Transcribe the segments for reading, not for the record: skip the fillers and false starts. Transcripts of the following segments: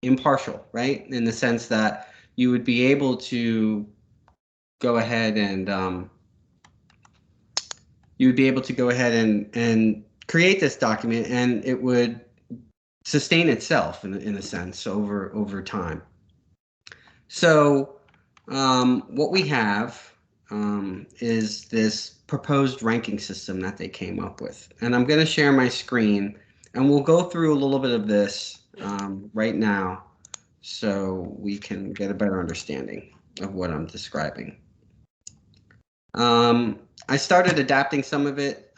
impartial, right? In the sense that you would be able to go ahead and create this document, and it would sustain itself in a sense over time. So what we have is this proposed ranking system that they came up with. And I'm going to share my screen, and we'll go through a little bit of this right now so we can get a better understanding of what I'm describing. I started adapting some of it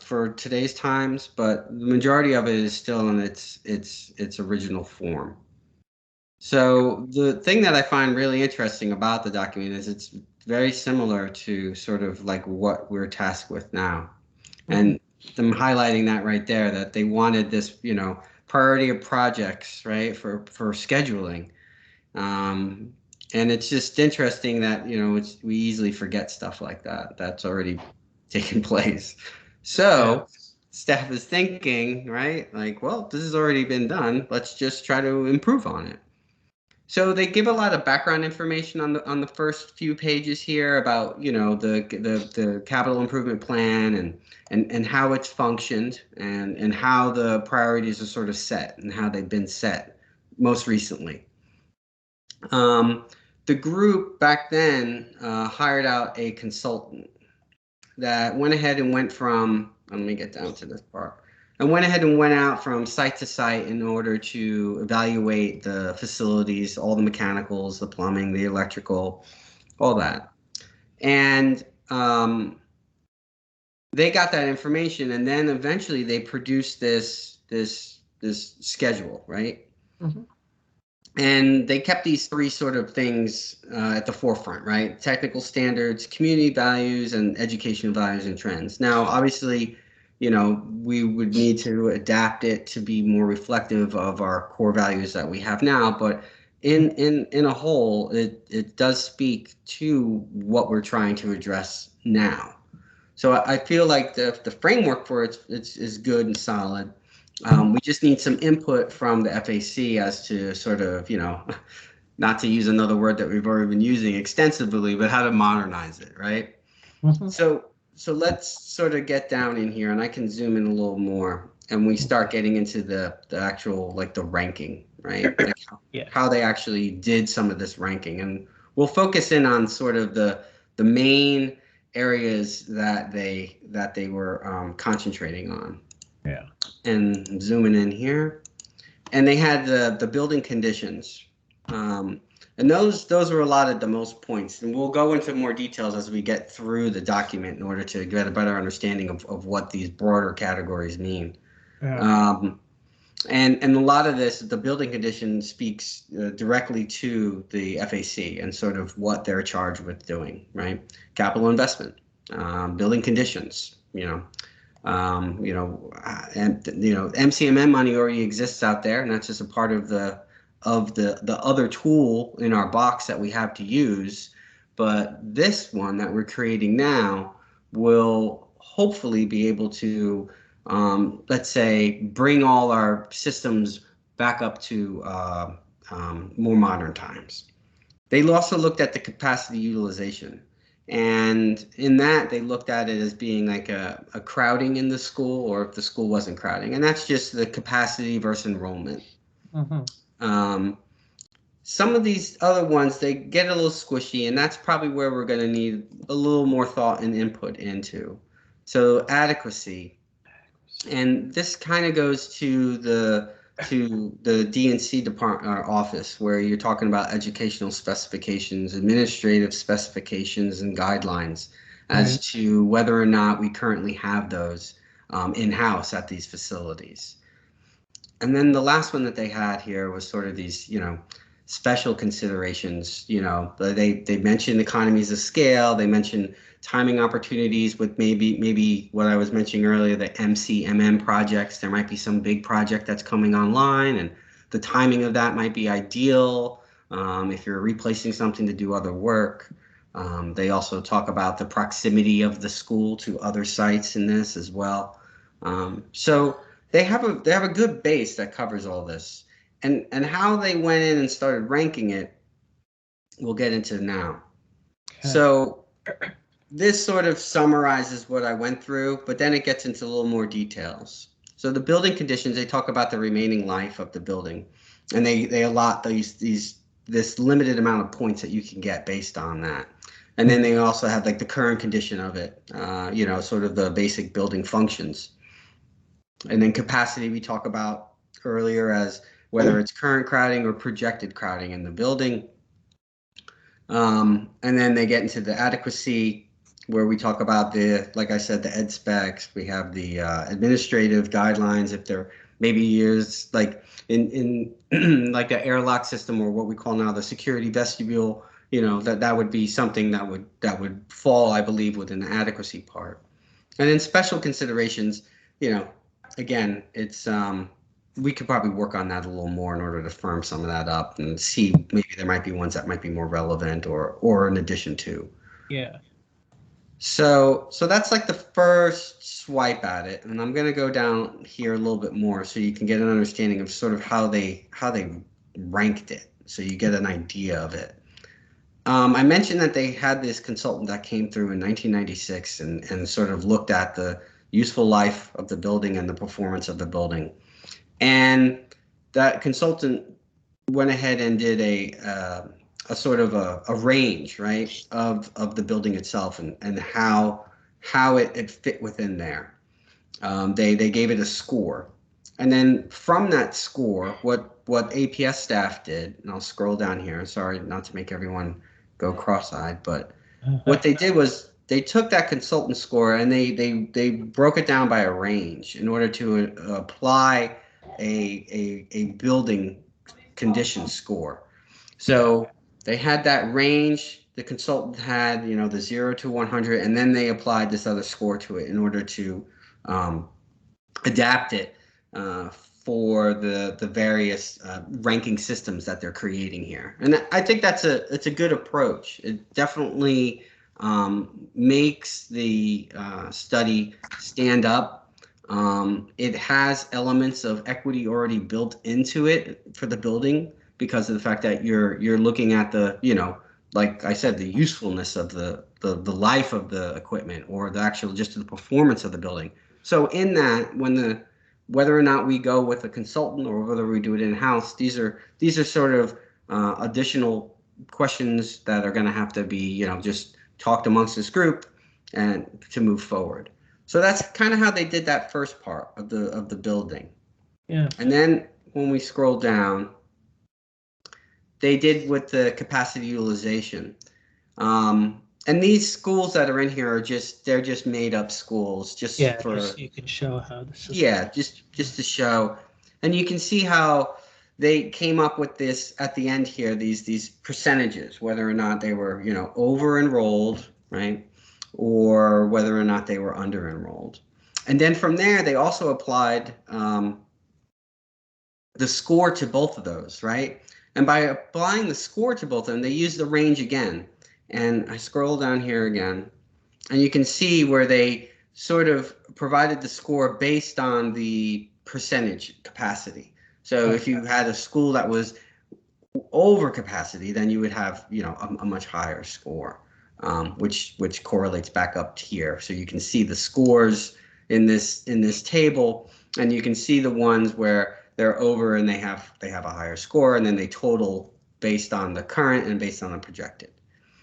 for today's times, but the majority of it is still in its original form. So the thing that I find really interesting about the document is it's very similar to sort of like what we're tasked with now. And them highlighting that right there, that they wanted this, priority of projects, right, for scheduling. And it's just interesting that, we easily forget stuff like that. That's already taken place. So staff is thinking, right, like, well, this has already been done. Let's just try to improve on it. So they give a lot of background information on the first few pages here about the capital improvement plan and how it's functioned and how the priorities are sort of set and how they've been set most recently. The group back then hired out a consultant that went ahead and went from, let me get down to this part, and went ahead and went out from site to site in order to evaluate the facilities, all the mechanicals, the plumbing, the electrical, all that. And they got that information, and then eventually they produced this schedule, right? And they kept these three sort of things at the forefront, right? Technical standards, community values, and educational values and trends. Now, obviously, we would need to adapt it to be more reflective of our core values that we have now. But in a whole, it does speak to what we're trying to address now. So I feel like the framework for it is good and solid. We just need some input from the FAC as to sort of, not to use another word that we've already been using extensively, but how to modernize it, right? So let's sort of get down in here, and I can zoom in a little more, and we start getting into the actual, like, the ranking, right? Like how they actually did some of this ranking. And we'll focus in on sort of the main areas that they were concentrating on. Yeah. And zooming in here, and they had the building conditions, and those were a lot of the most points, and we'll go into more details as we get through the document in order to get a better understanding of what these broader categories mean. And a lot of this, the building condition speaks directly to the FAC and sort of what they're charged with doing, right? Capital investment, building conditions, MCMM money already exists out there, and that's just a part of the other tool in our box that we have to use. But this one that we're creating now will hopefully be able to, let's say, bring all our systems back up to more modern times. They also looked at the capacity utilization. And in that, they looked at it as being like a crowding in the school, or if the school wasn't crowding. And that's just the capacity versus enrollment. Some of these other ones, they get a little squishy, and that's probably where we're going to need a little more thought and input into. So adequacy. And this kind of goes to the D&C department office, where you're talking about educational specifications, administrative specifications, and guidelines as to whether or not we currently have those in-house at these facilities. And then the last one that they had here was sort of these, special considerations. They mentioned economies of scale. They mentioned timing opportunities with maybe what I was mentioning earlier, the MCMM projects. There might be some big project that's coming online, and the timing of that might be ideal if you're replacing something to do other work. They also talk about the proximity of the school to other sites in this as well. So they have a good base that covers all this. and how they went in and started ranking it, we'll get into now. Okay. So this sort of summarizes what I went through, but then it gets into a little more details. So the building conditions, they talk about the remaining life of the building, and they allot this limited amount of points that you can get based on that. And then they also have like the current condition of it, sort of the basic building functions. And then capacity we talk about earlier as whether it's current crowding or projected crowding in the building. And then they get into the adequacy, where we talk about like I said, the ed specs. We have the administrative guidelines, if there maybe years like in like an airlock system, or what we call now the security vestibule. That would be something that would fall, I believe, within the adequacy part. And then special considerations, again, it's we could probably work on that a little more in order to firm some of that up and see maybe there might be ones that might be more relevant or in addition to. Yeah. So that's like the first swipe at it, and I'm gonna go down here a little bit more so you can get an understanding of sort of how they ranked it, so you get an idea of it. I mentioned that they had this consultant that came through in 1996 and sort of looked at the useful life of the building and the performance of the building. And that consultant went ahead and did a sort of a range, right, of the building itself and how it fit within there. They gave it a score. And then from that score, what APS staff did, and I'll scroll down here, sorry not to make everyone go cross-eyed, but what they did was they took that consultant score and they broke it down by a range in order to apply a building condition score. So they had that range. The consultant had, the 0 to 100, and then they applied this other score to it in order to adapt it for the various ranking systems that they're creating here. And I think it's a good approach. It definitely makes the study stand up. It has elements of equity already built into it for the building because of the fact that you're looking at the, like I said, the usefulness of the life of the equipment, or the actual just the performance of the building. So in that, whether or not we go with a consultant or whether we do it in-house, these are sort of additional questions that are going to have to be, just talked amongst this group and to move forward. So that's kind of how they did that first part of the building. Yeah. And then when we scroll down, they did with the capacity utilization. And these schools that are in here are they're just made up schools, just you can show how the system. Yeah, just to show. And you can see how they came up with this at the end here, these percentages, whether or not they were, over enrolled, right? Or whether or not they were under enrolled. And then from there, they also applied the score to both of those, right? And by applying the score to both of them, they used the range again. And I scroll down here again, and you can see where they sort of provided the score based on the percentage capacity. So if you had a school that was over capacity, then you would have, a much higher score, which correlates back up here. So you can see the scores in this table, and you can see the ones where they're over and they have a higher score, and then they total based on the current and based on the projected.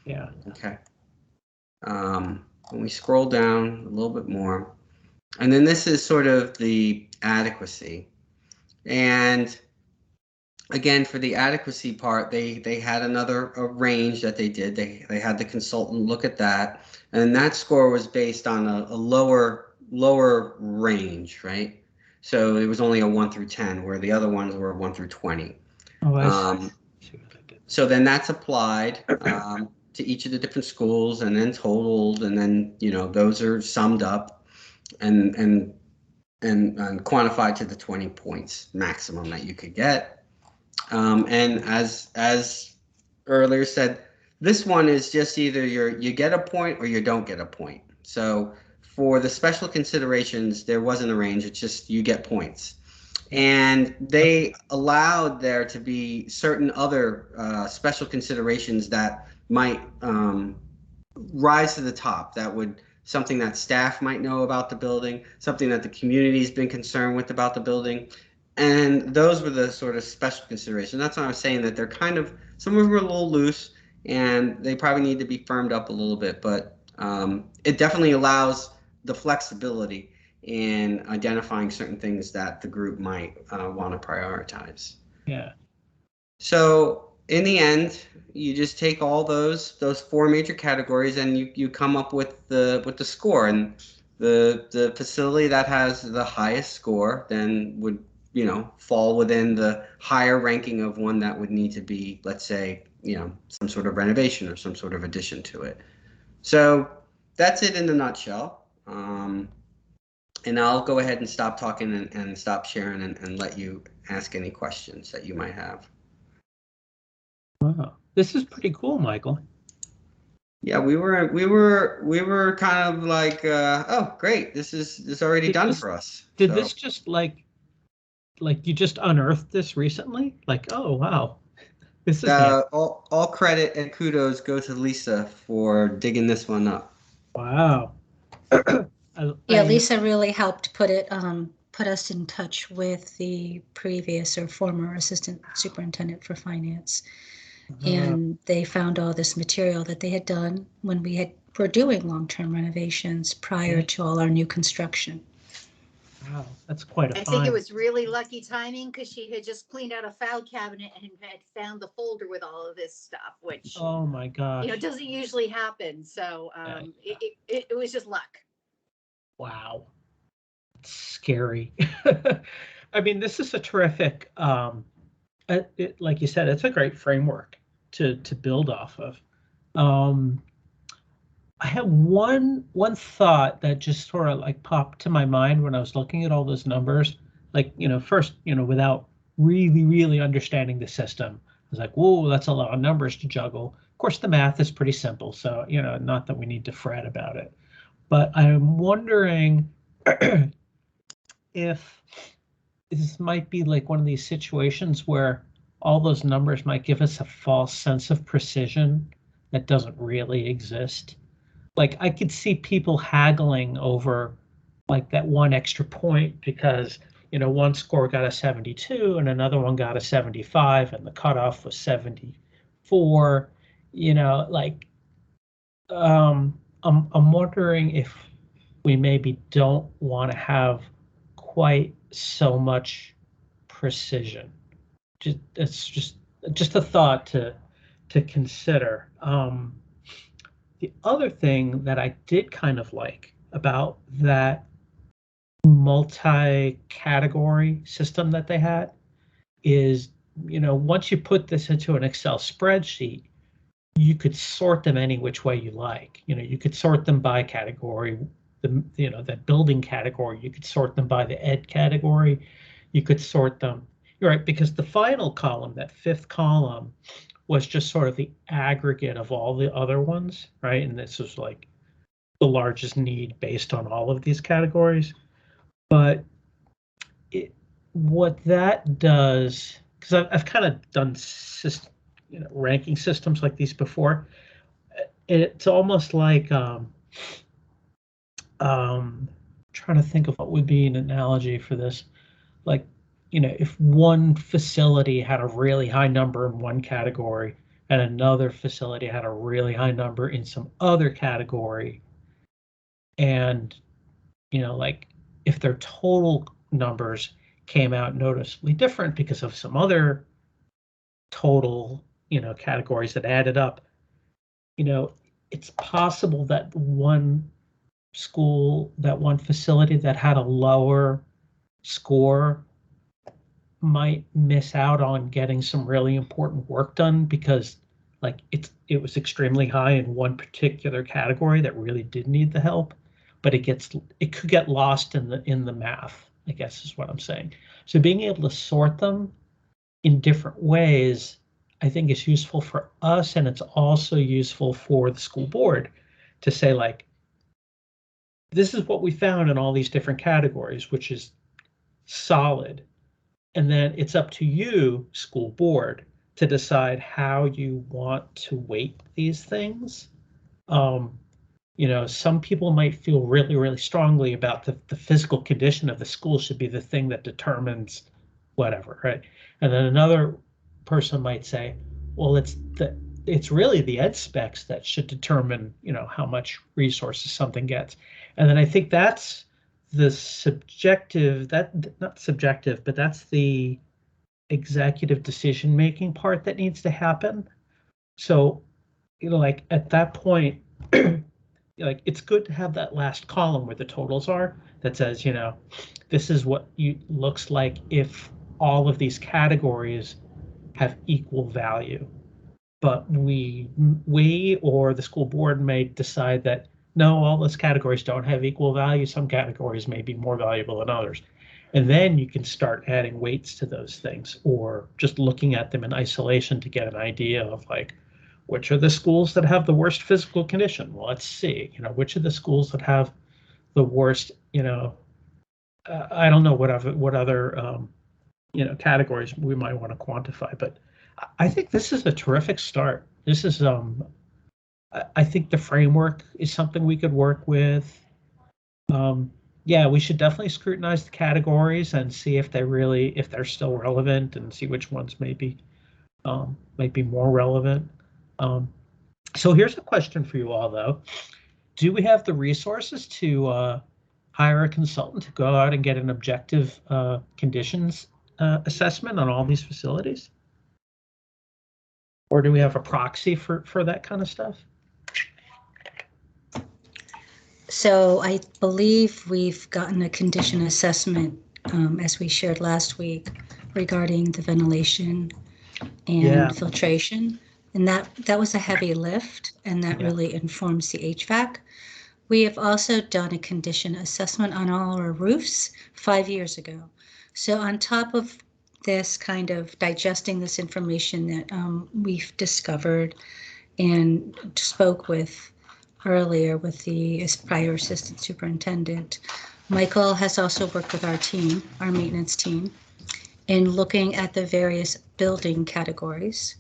Yeah. Okay. When we scroll down a little bit more, and then this is sort of the adequacy. And again, for the adequacy part, they had a range that they did. They had the consultant look at that, and that score was based on a lower range, right? So it was only a 1 through 10, where the other ones were 1 through 20. Oh, I see. So then that's applied to each of the different schools, and then totaled, and then those are summed up and quantified to the 20 points maximum that you could get. And as earlier said, this one is just either you get a point or you don't get a point. So for the special considerations, there wasn't a range. It's just you get points. And they allowed there to be certain other special considerations that might rise to the top. That would something that staff might know about the building, something that the community's been concerned with about the building. And those were the sort of special considerations. That's why I was saying that they're kind of, some of them are a little loose and they probably need to be firmed up a little bit, but it definitely allows the flexibility in identifying certain things that the group might want to prioritize. Yeah. So in the end, you just take all those four major categories and you come up with the score, and the facility that has the highest score then would, you know, fall within the higher ranking of one that would need to be, let's say, you know, some sort of renovation or some sort of addition to it. So that's it in a nutshell. And I'll go ahead and stop talking and stop sharing and let you ask any questions that you might have. Wow, this is pretty cool, Michael. Yeah, we were kind of like, oh, great, this is already done for us. Did this just like you just unearthed this recently? Like, oh wow, this is all credit and kudos go to Lisa for digging this one up. Wow. Yeah, Lisa really helped put us in touch with the previous or former assistant superintendent for finance. And they found all this material that they had done when were doing long-term renovations prior to all our new construction. Wow, that's quite a I think it was really lucky timing because she had just cleaned out a file cabinet and had found the folder with all of this stuff, which, oh my gosh, you know, doesn't usually happen. So it was just luck. Wow, it's scary. I mean, this is a terrific, like you said, it's a great framework to build off of. I have one thought that just sort of like popped to my mind when I was looking at all those numbers. Like, you know, first, you know, without really understanding the system, I was like, whoa, that's a lot of numbers to juggle. Of course, the math is pretty simple, so, you know, not that we need to fret about it. But I'm wondering if this might be like one of these situations where all those numbers might give us a false sense of precision that doesn't really exist. Like, I could see people haggling over like that one extra point because, you know, one score got a 72 and another one got a 75 and the cutoff was 74. You know, like, I'm wondering if we maybe don't want to have quite so much precision. It's just a thought to consider. The other thing that I did kind of like about that multi-category system that they had is, you know, once you put this into an Excel spreadsheet, you could sort them any which way you like. You know, you could sort them by category, you know, that building category, you could sort them by the ed category, you could sort them, you're right, because the final column, that fifth column, was just sort of the aggregate of all the other ones, right? And this was like the largest need based on all of these categories. But what that does, because I've kind of done ranking systems like these before, it's almost like trying to think of what would be an analogy for this. Like, you know, if one facility had a really high number in one category and another facility had a really high number in some other category, and, you know, like if their total numbers came out noticeably different because of some other total, you know, categories that added up, you know, it's possible that one school, that one facility that had a lower score might miss out on getting some really important work done because like it was extremely high in one particular category that really did need the help, but it could get lost in the math, I guess is what I'm saying. So being able to sort them in different ways, I think is useful for us, and it's also useful for the school board to say, like, this is what we found in all these different categories, which is solid. And then it's up to you, school board, to decide how you want to weight these things. Some people might feel really, really strongly about the physical condition of the school should be the thing that determines whatever, right? And then another person might say, well, it's really the ed specs that should determine, how much resources something gets. And then I think that's the subjective, not subjective, but that's the executive decision-making part that needs to happen. So, like at that point, like it's good to have that last column where the totals are that says, this is what looks like if all of these categories have equal value. But we or the school board may decide that no, all those categories don't have equal value. Some categories may be more valuable than others. And then you can start adding weights to those things, or just looking at them in isolation to get an idea of like, which are the schools that have the worst physical condition? Well, let's see, which are the schools that have the worst, I don't know what other categories we might want to quantify, but I think this is a terrific start. This is, I think the framework is something we could work with. Yeah, we should definitely scrutinize the categories and see if they're still relevant, and see which ones might be more relevant. So here's a question for you all, though. Do we have the resources to hire a consultant to go out and get an objective conditions assessment on all these facilities? Or do we have a proxy for that kind of stuff? So I believe we've gotten a condition assessment, as we shared last week, regarding the ventilation and filtration. And that was a heavy lift, and that really informs the HVAC. We have also done a condition assessment on all our roofs 5 years ago. So on top of this, kind of digesting this information that we've discovered and spoke with earlier with the prior assistant superintendent, Michael has also worked with our team, our maintenance team, in looking at the various building categories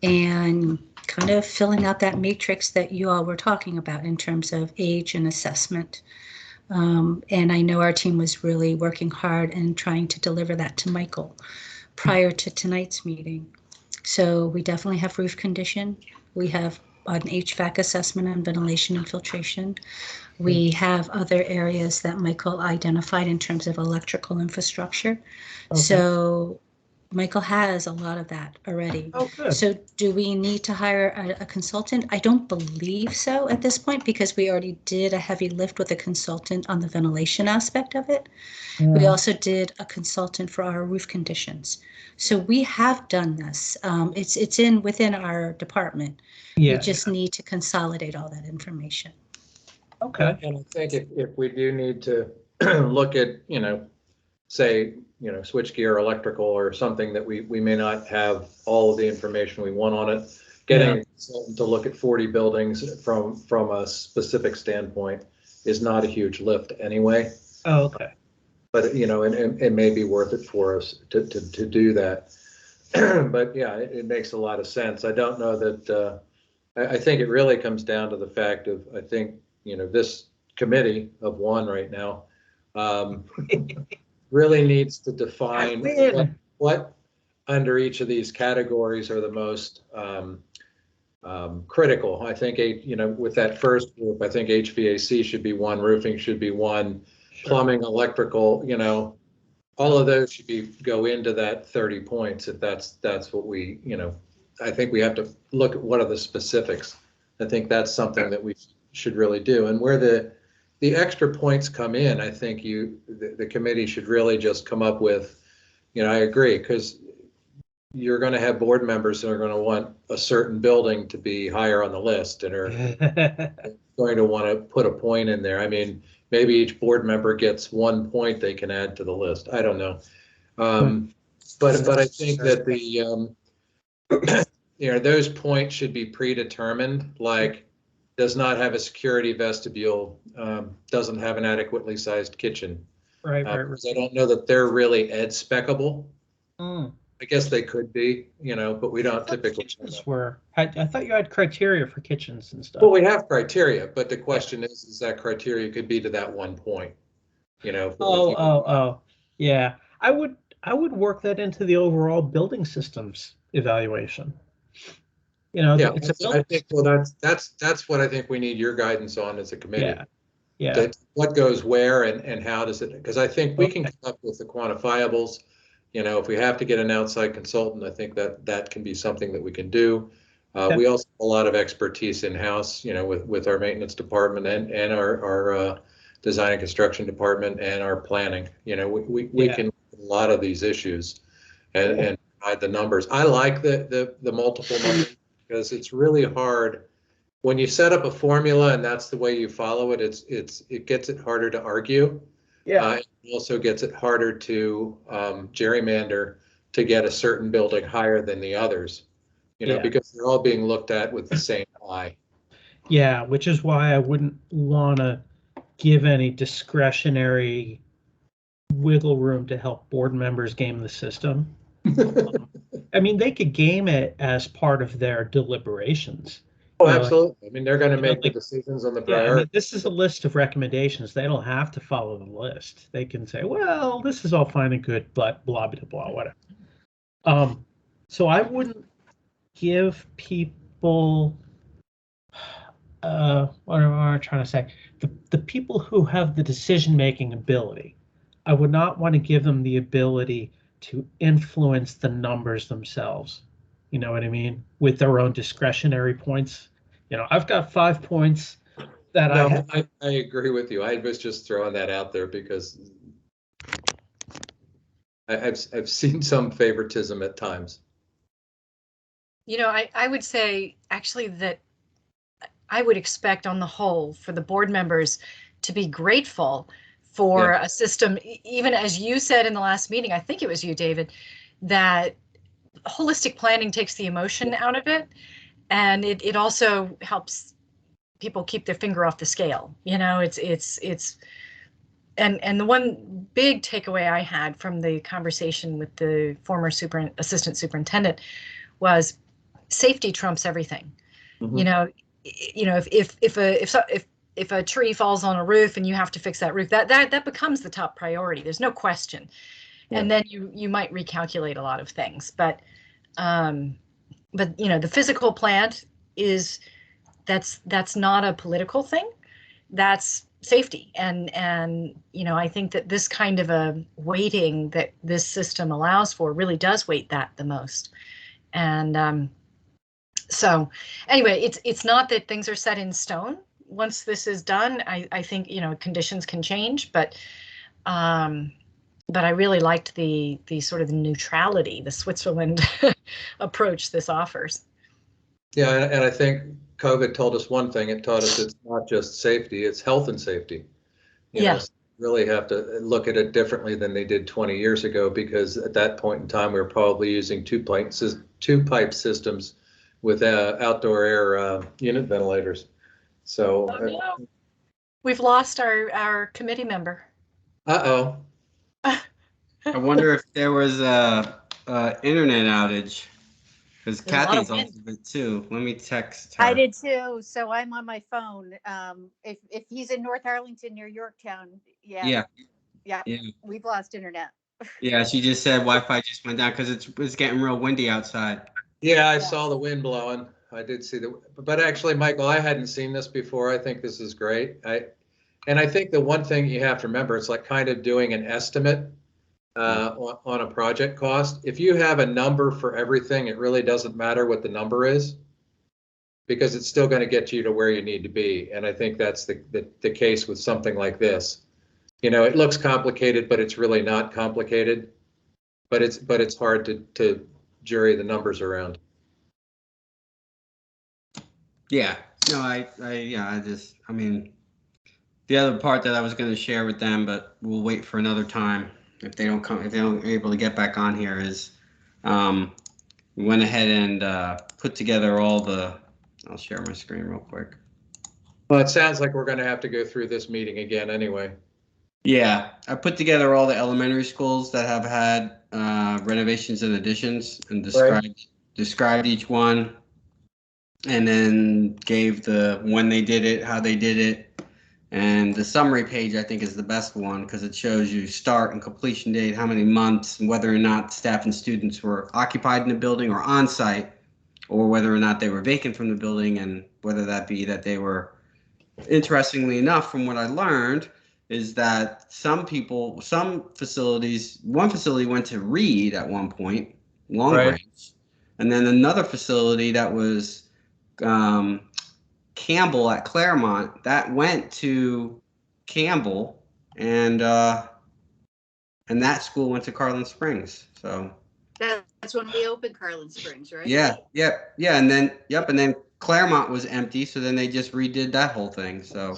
and kind of filling out that matrix that you all were talking about in terms of age and assessment. And I know our team was really working hard and trying to deliver that to Michael prior to tonight's meeting. So we definitely have roof condition. We have an HVAC assessment on ventilation and filtration. We have other areas that Michael identified in terms of electrical infrastructure. Okay. So Michael has a lot of that already. Oh, good. So do we need to hire a consultant? I don't believe so at this point, because we already did a heavy lift with a consultant on the ventilation aspect of it. Yeah. We also did a consultant for our roof conditions. So we have done this. It's within our department. Yeah. We just need to consolidate all that information. Okay. And I think if we do need to look at, say, switchgear, electrical, or something that we may not have all of the information we want on it, getting a consultant to look at 40 buildings from a specific standpoint is not a huge lift anyway. Oh, okay. But it may be worth it for us to do that. But yeah, it makes a lot of sense. I don't know that. I think it really comes down to the fact of, I think this committee of one right now really needs to define what under each of these categories are the most critical. I think with that first group, I think HVAC should be one, roofing should be one, sure. Plumbing, electrical, all of those should go into that 30 points. If that's what we, I think we have to look at what are the specifics. I think that's something that we should really do. And where the extra points come in, I think the committee should really just come up with, I agree, because you're going to have board members that are going to want a certain building to be higher on the list and are going to want to put a point in there. I mean, maybe each board member gets 1 point they can add to the list. I don't know. But I think that those points should be predetermined, like does not have a security vestibule, doesn't have an adequately sized kitchen. Right. Because I don't know that they're really ed specable. I guess they could be, but we don't typically. Kitchens were. I thought you had criteria for kitchens and stuff. Well, we have criteria, but the question is that criteria could be to that one point, Yeah. I would work that into the overall building systems evaluation. Yeah, I think, well, that's what I think we need your guidance on as a committee. Yeah. What goes where and how does it, because I think we can come up with the quantifiables. If we have to get an outside consultant, I think that can be something that we can do. We also have a lot of expertise in-house, with our maintenance department and our design and construction department and our planning. We can look at a lot of these issues and provide the numbers. I like the multiple numbers because it's really hard when you set up a formula and that's the way you follow it. It gets it harder to argue. It also gets it harder to gerrymander to get a certain building higher than the others, because they're all being looked at with the same eye. Yeah, which is why I wouldn't want to give any discretionary wiggle room to help board members game the system. I mean, they could game it as part of their deliberations. Oh, absolutely. I mean, they're going to make the decisions on the priority. I mean, this is a list of recommendations. They don't have to follow the list. They can say, well, this is all fine and good, but blah, blah, blah, whatever. So I wouldn't give people, what am I trying to say? The people who have the decision-making ability, I would not want to give them the ability to influence the numbers themselves. You know what I mean? With their own discretionary points. I've got 5 points that I agree with you. I was just throwing that out there because I've seen some favoritism at times. I would say actually that I would expect on the whole for the board members to be grateful for a system, even as you said in the last meeting, I think it was you, David, that holistic planning takes the emotion out of it. And it also helps people keep their finger off the scale. It's and the one big takeaway I had from the conversation with the former assistant superintendent was safety trumps everything. Mm-hmm. If a tree falls on a roof and you have to fix that roof, that becomes the top priority. There's no question. Yeah. And then you might recalculate a lot of things, but the physical plant that's not a political thing. That's safety. And I think that this kind of a weighting that this system allows for really does weight that the most. And so anyway, it's not that things are set in stone. Once this is done, I think, conditions can change, but I really liked the sort of neutrality, the Switzerland approach this offers. Yeah, and I think COVID told us one thing. It taught us it's not just safety, it's health and safety. You know, so really have to look at it differently than they did 20 years ago, because at that point in time, we were probably using two pipe systems with outdoor air unit ventilators. So no. We've lost our committee member. Uh-oh. I wonder if there was a internet outage, because Kathy's off of it too. Let me text her. I did too, so I'm on my phone. If he's in North Arlington near Yorktown, yeah, we've lost internet. Yeah, she just said Wi-Fi just went down because it's getting real windy outside. Yeah, I saw the wind blowing. I did see but actually, Michael, I hadn't seen this before. I think this is great. I think the one thing you have to remember, it's like kind of doing an estimate on a project cost. If you have a number for everything, it really doesn't matter what the number is, because it's still going to get you to where you need to be. And I think that's the case with something like this. It looks complicated, but it's really not complicated. But it's hard to jury the numbers around. Yeah. No, the other part that I was going to share with them, but we'll wait for another time if they don't able to get back on here, is we went ahead and put together all I'll share my screen real quick. Well, it sounds like we're going to have to go through this meeting again anyway. Yeah, I put together all the elementary schools that have had renovations and additions and described each one, and then gave the when they did it, how they did it. And the summary page, I think, is the best one because it shows you start and completion date, how many months, and whether or not staff and students were occupied in the building or on site, or whether or not they were vacant from the building, and whether that be that they were, interestingly enough, from what I learned, is that some facilities, one facility went to Reed at one point, Long Branch, and then another facility that was Campbell at Claremont, that went to Campbell, and that school went to Carlin Springs. So that's when we opened Carlin Springs, right? Yeah, and then Claremont was empty, so then they just redid that whole thing. So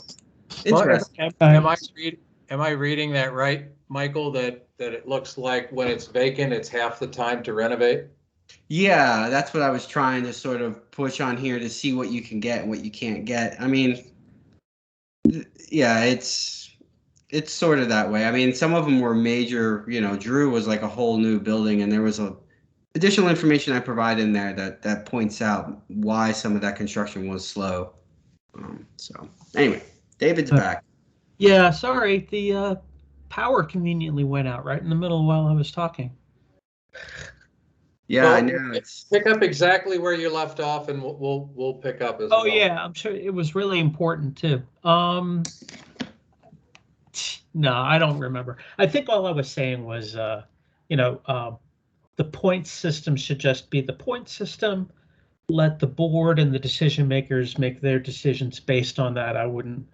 interesting. Well, am I reading that right, Michael? That it looks like when it's vacant, it's half the time to renovate. Yeah, that's what I was trying to sort of push on here to see what you can get and what you can't get. I mean, yeah, it's sort of that way. I mean, some of them were major, Drew was like a whole new building, and there was additional information I provide in there that points out why some of that construction was slow. So anyway, David's back. Yeah, sorry, the power conveniently went out right in the middle while I was talking. Yeah, I know. Pick up exactly where you left off, and we'll pick up as well. Oh yeah, I'm sure it was really important too. No, I don't remember. I think all I was saying was, the point system should just be the point system. Let the board and the decision makers make their decisions based on that. I wouldn't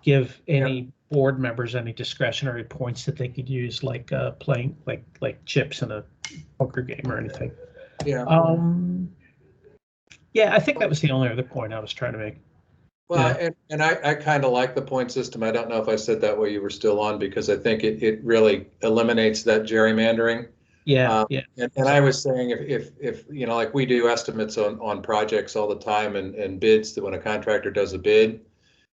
give any board members any discretionary points that they could use, like playing like chips in a poker game or anything. Yeah. Yeah, I think that was the only other point I was trying to make. Well, yeah. and I kind of like the point system. I don't know if I said that while you were still on, because I think it really eliminates that gerrymandering. Yeah. And I was saying if like we do estimates on projects all the time and bids, that when a contractor does a bid,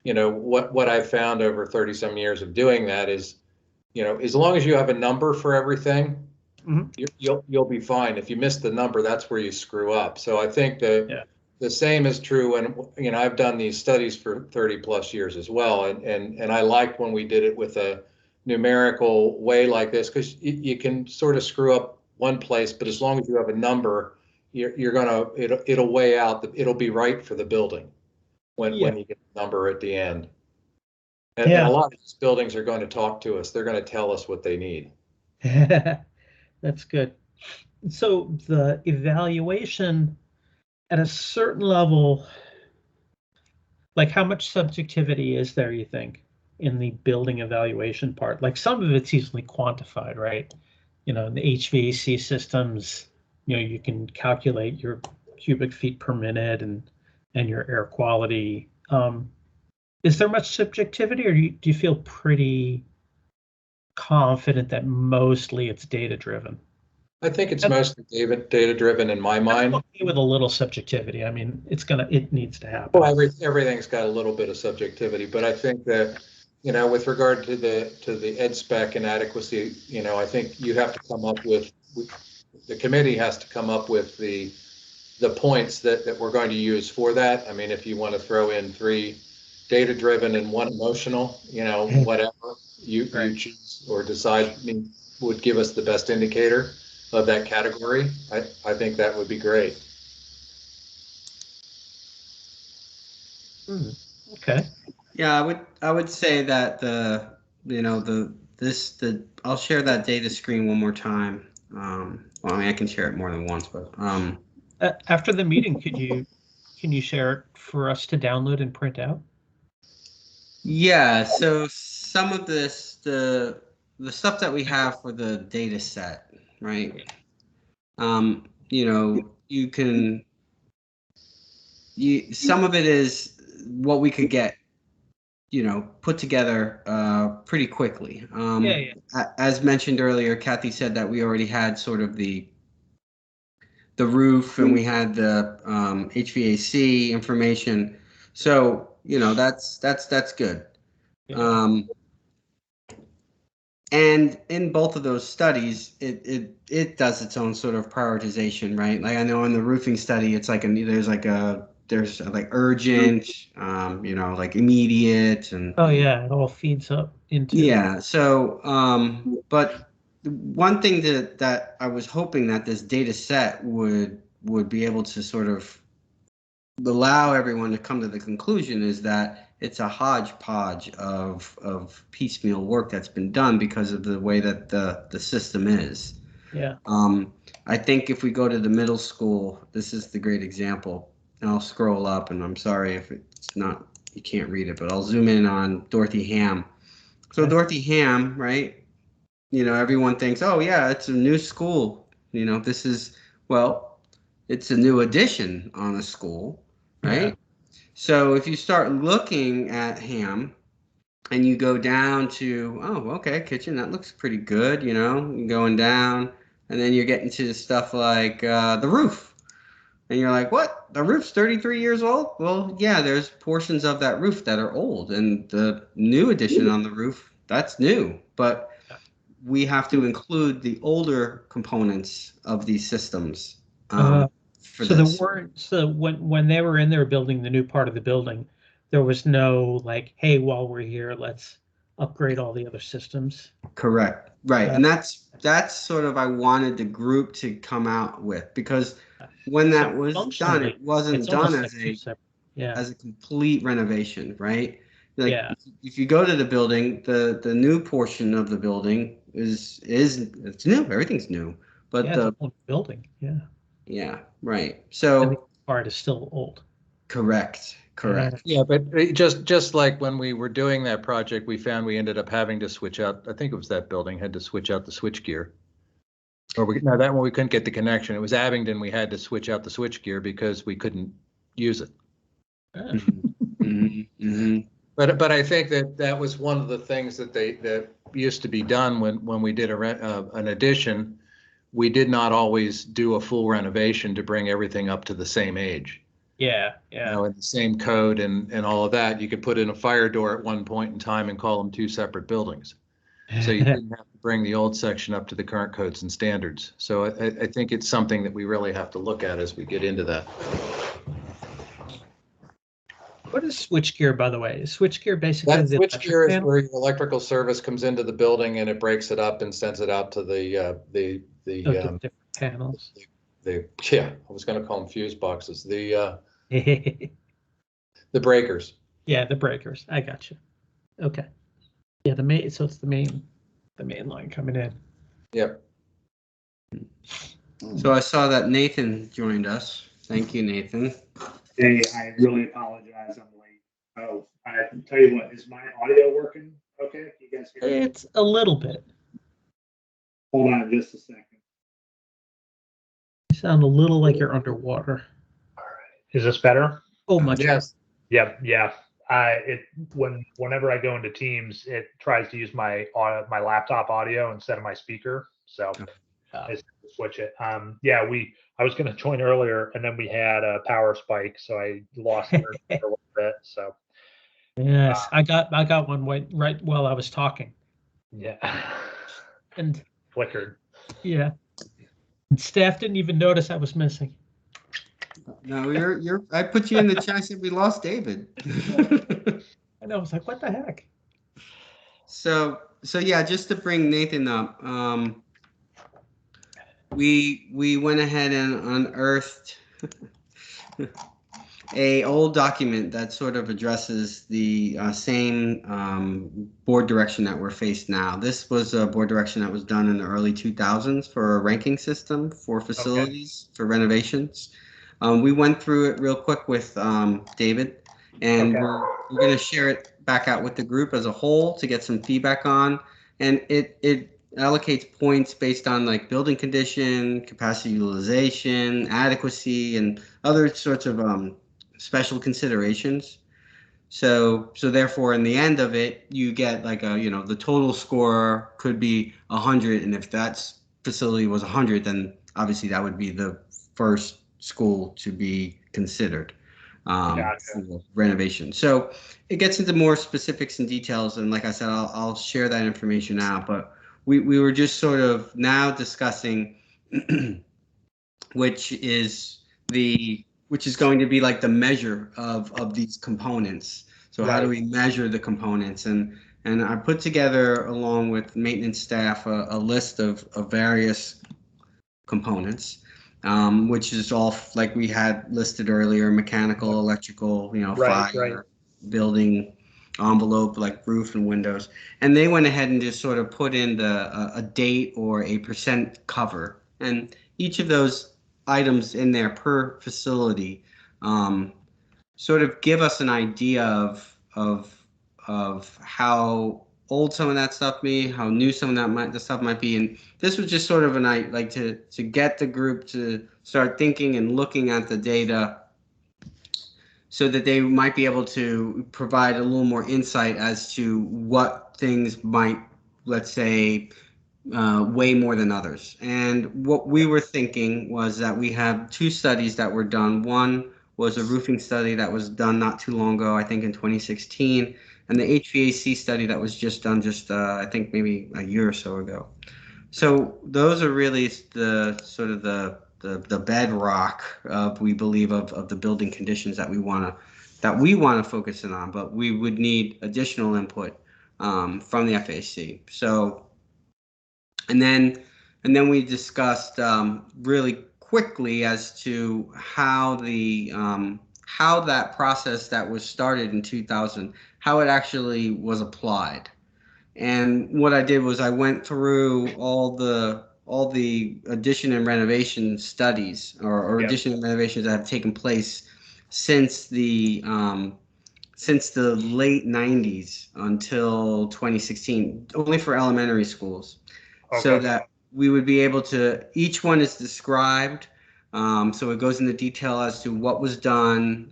what I've found over 30 some years of doing that is, as long as you have a number for everything, you'll be fine. If you miss the number, that's where you screw up. So I think the same is true when, I've done these studies for 30 plus years as well. And I liked when we did it with a numerical way like this, because you can sort of screw up one place, but as long as you have a number, it'll weigh out, it'll be right for the building when you get the number at the end. And a lot of these buildings are going to talk to us. They're going to tell us what they need. That's good. So the evaluation at a certain level, like how much subjectivity is there, you think, in the building evaluation part? Like some of it's easily quantified, right? In the HVAC systems, you can calculate your cubic feet per minute and your air quality. Is there much subjectivity, or do you feel pretty confident that mostly it's data driven? I think it's mostly data driven in my mind. With a little subjectivity. I mean, it needs to happen. Well, everything's got a little bit of subjectivity, but I think that, with regard to the ed spec inadequacy, I think you have to come up with, the committee has to come up with the points that we're going to use for that. I mean, if you want to throw in 3 data driven and 1 emotional, whatever you choose or decide would give us the best indicator of that category, I think that would be great. Okay. Yeah, I would say that I'll share that data screen one more time. Well, I mean, I can share it more than once, but after the meeting, can you share it for us to download and print out? Yeah. So some of this, the stuff that we have for the data set, right? Some of it is what we could get, put together pretty quickly. As mentioned earlier, Kathy said that we already had sort of the roof and we had the HVAC information. So, that's good. And in both of those studies, it does its own sort of prioritization, right? Like I know in the roofing study, it's like there's like urgent, like immediate, and Oh yeah, it all feeds up into. yeah. So, but one thing that I was hoping that this data set would be able to sort of allow everyone to come to the conclusion is that it's a hodgepodge of piecemeal work that's been done because of the way that the system is. Yeah. I think if we go to the middle school, this is the great example. And I'll scroll up, and I'm sorry if it's not, you can't read it, but I'll zoom in on Dorothy Ham. So Dorothy Ham, right? Everyone thinks, oh yeah, it's a new school. It's a new addition on a school, right? Yeah. So if you start looking at Ham and you go down to, oh, okay, kitchen, that looks pretty good, you're going down, and then you're getting to stuff like the roof. And you're like, what? The roof's 33 years old? Well, yeah, there's portions of that roof that are old, and the new addition on the roof, that's new. But we have to include the older components of these systems. So when they were in there building the new part of the building, there was no like, hey, while we're here, let's upgrade all the other systems. Correct. Right. And that's sort of I wanted the group to come out with, because when that was done, it wasn't done as a complete renovation, right? Like if you go to the building, the new portion of the building it's new. Everything's new. But the whole building, yeah, right. So and the part is still old. Correct. Yeah, but just like when we were doing that project, we found we ended up having to switch out. I think it was that building had to switch out the switch gear. No, that one we couldn't get the connection. It was Abingdon. We had to switch out the switch gear because we couldn't use it. But I think that was one of the things that used to be done when we did an addition. We did not always do a full renovation to bring everything up to the same age. Yeah. In the same code and all of that. You could put in a fire door at one point in time and call them two separate buildings. So you didn't have to bring the old section up to the current codes and standards. So I think it's something that we really have to look at as we get into that. What is switchgear, by the way? Is switchgear basically that switchgear is where your electrical service comes into the building and it breaks it up and sends it out to the different panels. I was going to call them fuse boxes. The breakers. Yeah, the breakers. I got you. Okay. Yeah, so it's the main line coming in. Yep. So I saw that Nathan joined us. Thank you, Nathan. Hey, I really apologize. I'm late. Oh, I tell you what, is my audio working? Okay, you guys hear me? It's a little bit. Hold on just a second. You sound a little like you're underwater. All right. Is this better? Oh, much. Yes. Yep. Yeah. Whenever I go into Teams, it tries to use my laptop audio instead of my speaker. So I switch it. I was going to join earlier, and then we had a power spike, so I lost it a little bit. So yes, I got one right while I was talking. Yeah, and flickered. Yeah, and staff didn't even notice I was missing. No, I put you in the chat. I said we lost David. I know. I was like, what the heck? So yeah, just to bring Nathan up, we went ahead and unearthed a old document that sort of addresses the same board direction that we're faced now. This was a board direction that was done in the early 2000s for a ranking system for facilities for renovations. We went through it real quick with David, and we're going to share it back out with the group as a whole to get some feedback on. And it allocates points based on like building condition, capacity utilization, adequacy, and other sorts of special considerations. So therefore, in the end of it, you get like the total score could be 100, and if that facility was 100, then obviously that would be the first school to be considered for renovation. So it gets into more specifics and details, and like I said, I'll share that information out. But we were just sort of now discussing which is going to be like the measure of these components. So how do we measure the components? And I put together, along with maintenance staff, a list of various components, which is all like we had listed earlier: mechanical, electrical, fire, building envelope, like roof and windows. And they went ahead and just sort of put in a date or a percent cover, and each of those items in there per facility sort of give us an idea of how old some of that stuff be, how new some of the stuff might be. And this was just sort of like to get the group to start thinking and looking at the data, so that they might be able to provide a little more insight as to what things might, let's say, weigh more than others. And what we were thinking was that we have two studies that were done. One was a roofing study that was done not too long ago, I think in 2016, and the HVAC study that was just done I think maybe a year or so ago. So those are really the sort of the bedrock of, we believe, of the building conditions that we want to focus in on, but we would need additional input from the FAC. So, and then we discussed really quickly as to how that process that was started in 2000, how it actually was applied. And what I did was I went through all the addition and renovation studies, or addition and renovations that have taken place since the late 90s until 2016, only for elementary schools. Okay. So that we would be able to, each one is described. So it goes into detail as to what was done,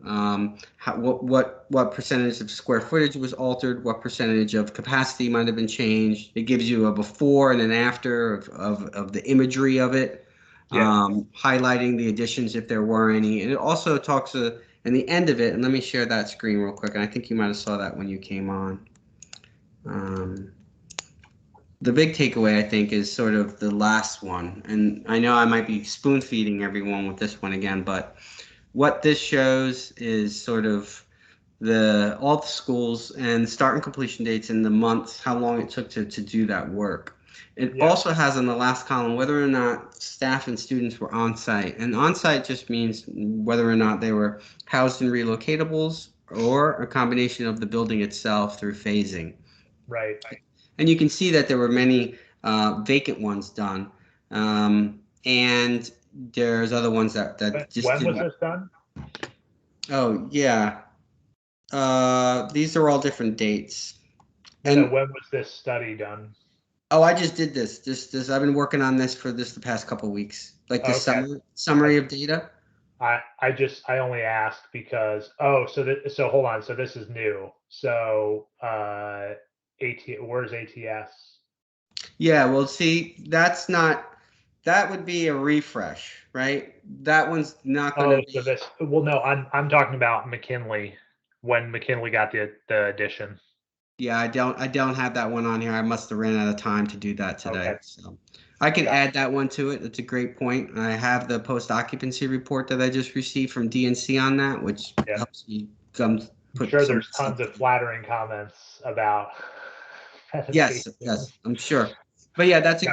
what percentage of square footage was altered, what percentage of capacity might have been changed. It gives you a before and an after of the imagery of it, highlighting the additions if there were any. And it also talks in the end of it, and let me share that screen real quick. And I think you might have saw that when you came on. The big takeaway, I think, is sort of the last one. And I know I might be spoon feeding everyone with this one again, but what this shows is sort of all the schools and start and completion dates and the months, how long it took to do that work. It also has on the last column whether or not staff and students were on site. And on site just means whether or not they were housed in relocatables or a combination of the building itself through phasing. Right. And you can see that there were many vacant ones done, and there's other ones that just. When was this done? Oh yeah, these are all different dates. And when was this study done? Oh, I just did this. This I've been working on this for the past couple of weeks, like the summary of data. I only asked because so hold on, so this is new. So where's ATS? Yeah, well, see, that would be a refresh, right? That one's not going to be. So no, I'm talking about McKinley, when McKinley got the addition. Yeah, I don't have that one on here. I must have ran out of time to do that today. Okay. So I can add that one to it. It's a great point. I have the post occupancy report that I just received from DNC on that, which helps me I'm sure there's tons of flattering comments about. Yes, I'm sure. But yeah, that's a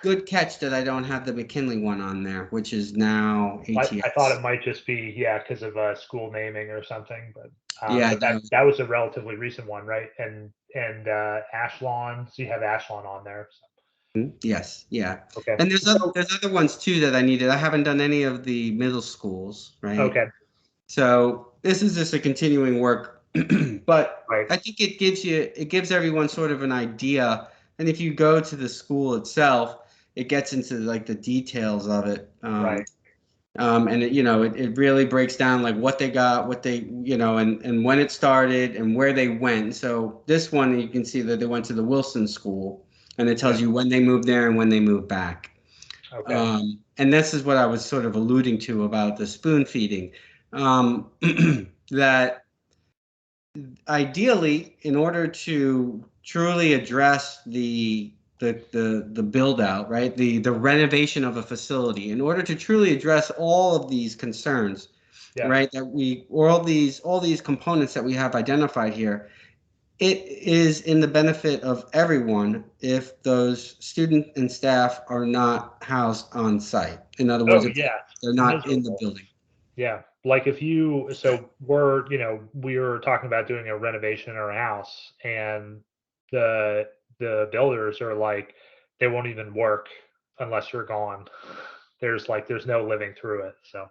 good catch that I don't have the McKinley one on there, which is now ATS. I thought it might just be because of school naming or something, but that was a relatively recent one, right? And Ashlawn, so you have Ashlawn on there. So. Yes, yeah. Okay. And there's other ones too that I needed. I haven't done any of the middle schools, right? Okay. So this is just a continuing work. But I think it gives everyone sort of an idea. And if you go to the school itself, it gets into like the details of it. And it really breaks down like what they got, and when it started and where they went. So this one, you can see that they went to the Wilson School, and it tells you when they moved there and when they moved back. Okay. And this is what I was sort of alluding to about the spoon feeding, that ideally, in order to truly address the the build out, right? The renovation of a facility in order to truly address all of these concerns, right? That all these components that we have identified here. It is in the benefit of everyone if those students and staff are not housed on site. In other words, if they're not in the building. Yeah, like if you, so we're, we were talking about doing a renovation in our house, and the builders are like, they won't even work unless you're gone. There's no living through it. So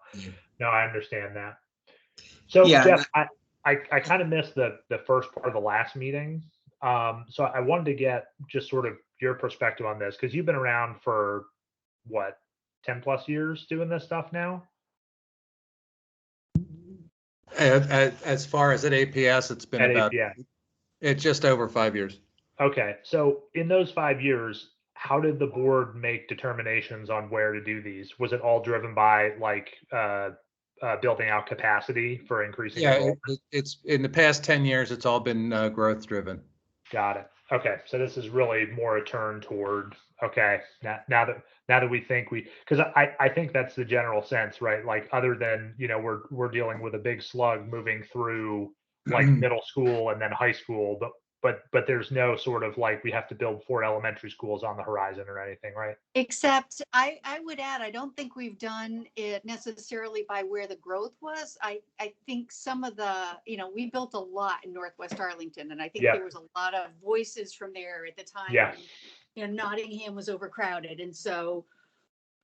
no, I understand that. So Jeff, I kind of missed the first part of the last meeting. So I wanted to get just sort of your perspective on this, because you've been around for what, 10 plus years doing this stuff now? As far as at APS, it's been it's just over 5 years. Okay, so in those 5 years, how did the board make determinations on where to do these? Was it all driven by like building out capacity for increasing? Yeah, it's in the past 10 years, it's all been growth driven. Got it. Okay, so this is really more a turn toward, okay, now that we think because I think that's the general sense, right? Like, other than, we're dealing with a big slug moving through like middle school and then high school, but there's no sort of like, we have to build 4 elementary schools on the horizon or anything, right? Except I would add, I don't think we've done it necessarily by where the growth was. I think some of the, we built a lot in Northwest Arlington, and I think there was a lot of voices from there at the time. Yeah. When, Nottingham was overcrowded. And so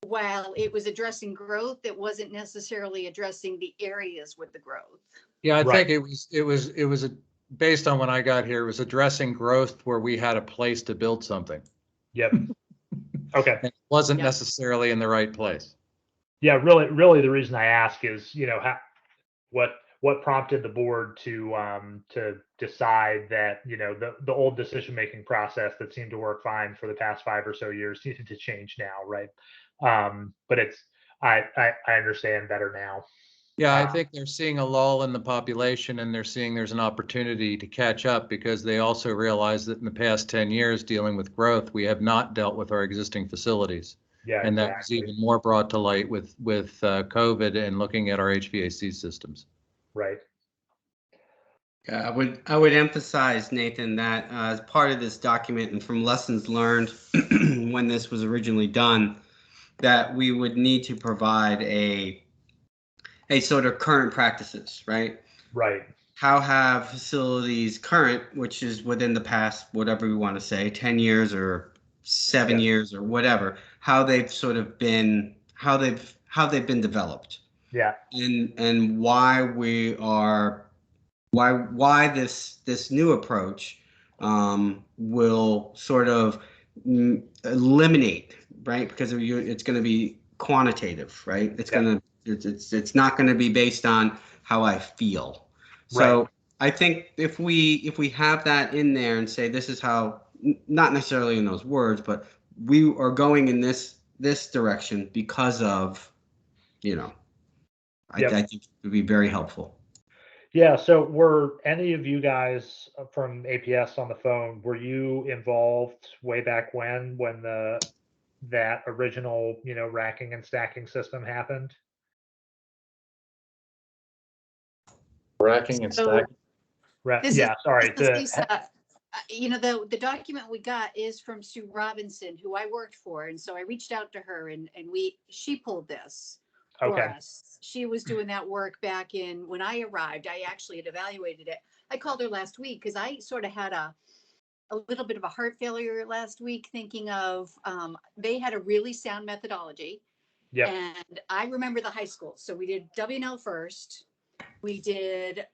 while it was addressing growth, it wasn't necessarily addressing the areas with the growth. Yeah, I think it was based on when I got here, it was addressing growth where we had a place to build something. Yep. Okay. It wasn't necessarily in the right place. Yeah, really the reason I ask is, what prompted the board to decide that, the old decision-making process that seemed to work fine for the past 5 or so years needed to change now, right? But I understand better now. Yeah, I think they're seeing a lull in the population, and they're seeing there's an opportunity to catch up, because they also realize that in the past 10 years dealing with growth, we have not dealt with our existing facilities. Yeah, and that was even more brought to light with COVID and looking at our HVAC systems. Right. I would emphasize, Nathan, that as part of this document and from lessons learned when this was originally done, that we would need to provide a sort of current practices, right? Right. How have facilities current, which is within the past, whatever we want to say, 10 years or 7 years or whatever, how they've sort of been, how they've been developed. Yeah. And why we are, why this new approach will sort of eliminate, right? Because it's going to be quantitative, right? It's going to, it's not going to be based on how I feel. So I think if we have that in there and say this is how, not necessarily in those words, but we are going in this direction because of, I think it would be very helpful. Yeah. So were any of you guys from APS on the phone, were you involved way back when that original, racking and stacking system happened? Racking and stacking. Sorry. The document we got is from Sue Robinson, who I worked for, and so I reached out to her, and she pulled this for us. She was doing that work back in when I arrived. I actually had evaluated it. I called her last week because I sort of had a little bit of a heart failure last week, thinking of they had a really sound methodology. Yeah. And I remember the high school. So we did W&L first. We did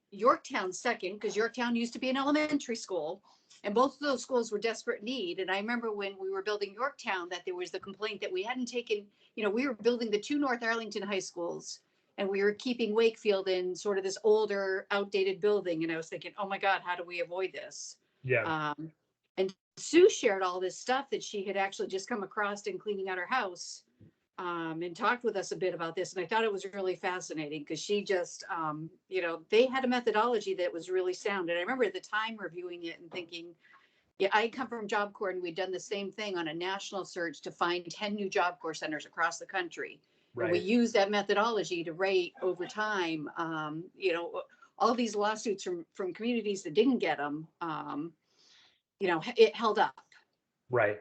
Yorktown second, because Yorktown used to be an elementary school, and both of those schools were desperate need. And I remember when we were building Yorktown that there was the complaint that we hadn't taken, we were building the 2 North Arlington high schools, and we were keeping Wakefield in sort of this older, outdated building. And I was thinking, oh my God, how do we avoid this? Yeah. And Sue shared all this stuff that she had actually just come across in cleaning out her house. And talked with us a bit about this. And I thought it was really fascinating because she just, they had a methodology that was really sound. And I remember at the time reviewing it and thinking, Yeah, I come from Job Corps, and we've done the same thing on a national search to find 10 new Job Corps centers across the country. Right. And we use that methodology to rate over time. You know, all these lawsuits from communities that didn't get them, you know, it held up. Right.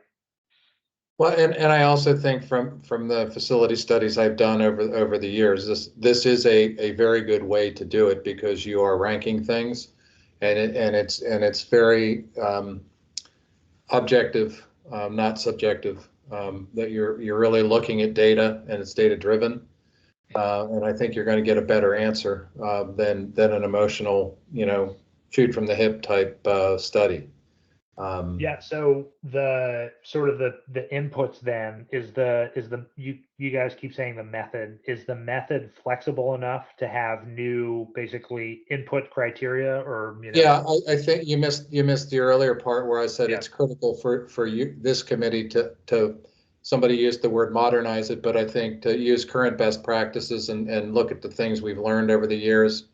Well, and I also think from the facility studies I've done over the years, this is a very good way to do it, because you are ranking things, and it's very objective, not subjective. That you're really looking at data, and it's data driven, and I think you're going to get a better answer than an emotional, you know, shoot from the hip type study. Yeah, so the sort of the inputs then is you guys keep saying the method, is the method flexible enough to have new basically input criteria, or you know? Yeah, I think you missed the earlier part where I said Yeah. It's critical for you, this committee, to somebody used the word modernize it, but I think to use current best practices and look at the things we've learned over the years.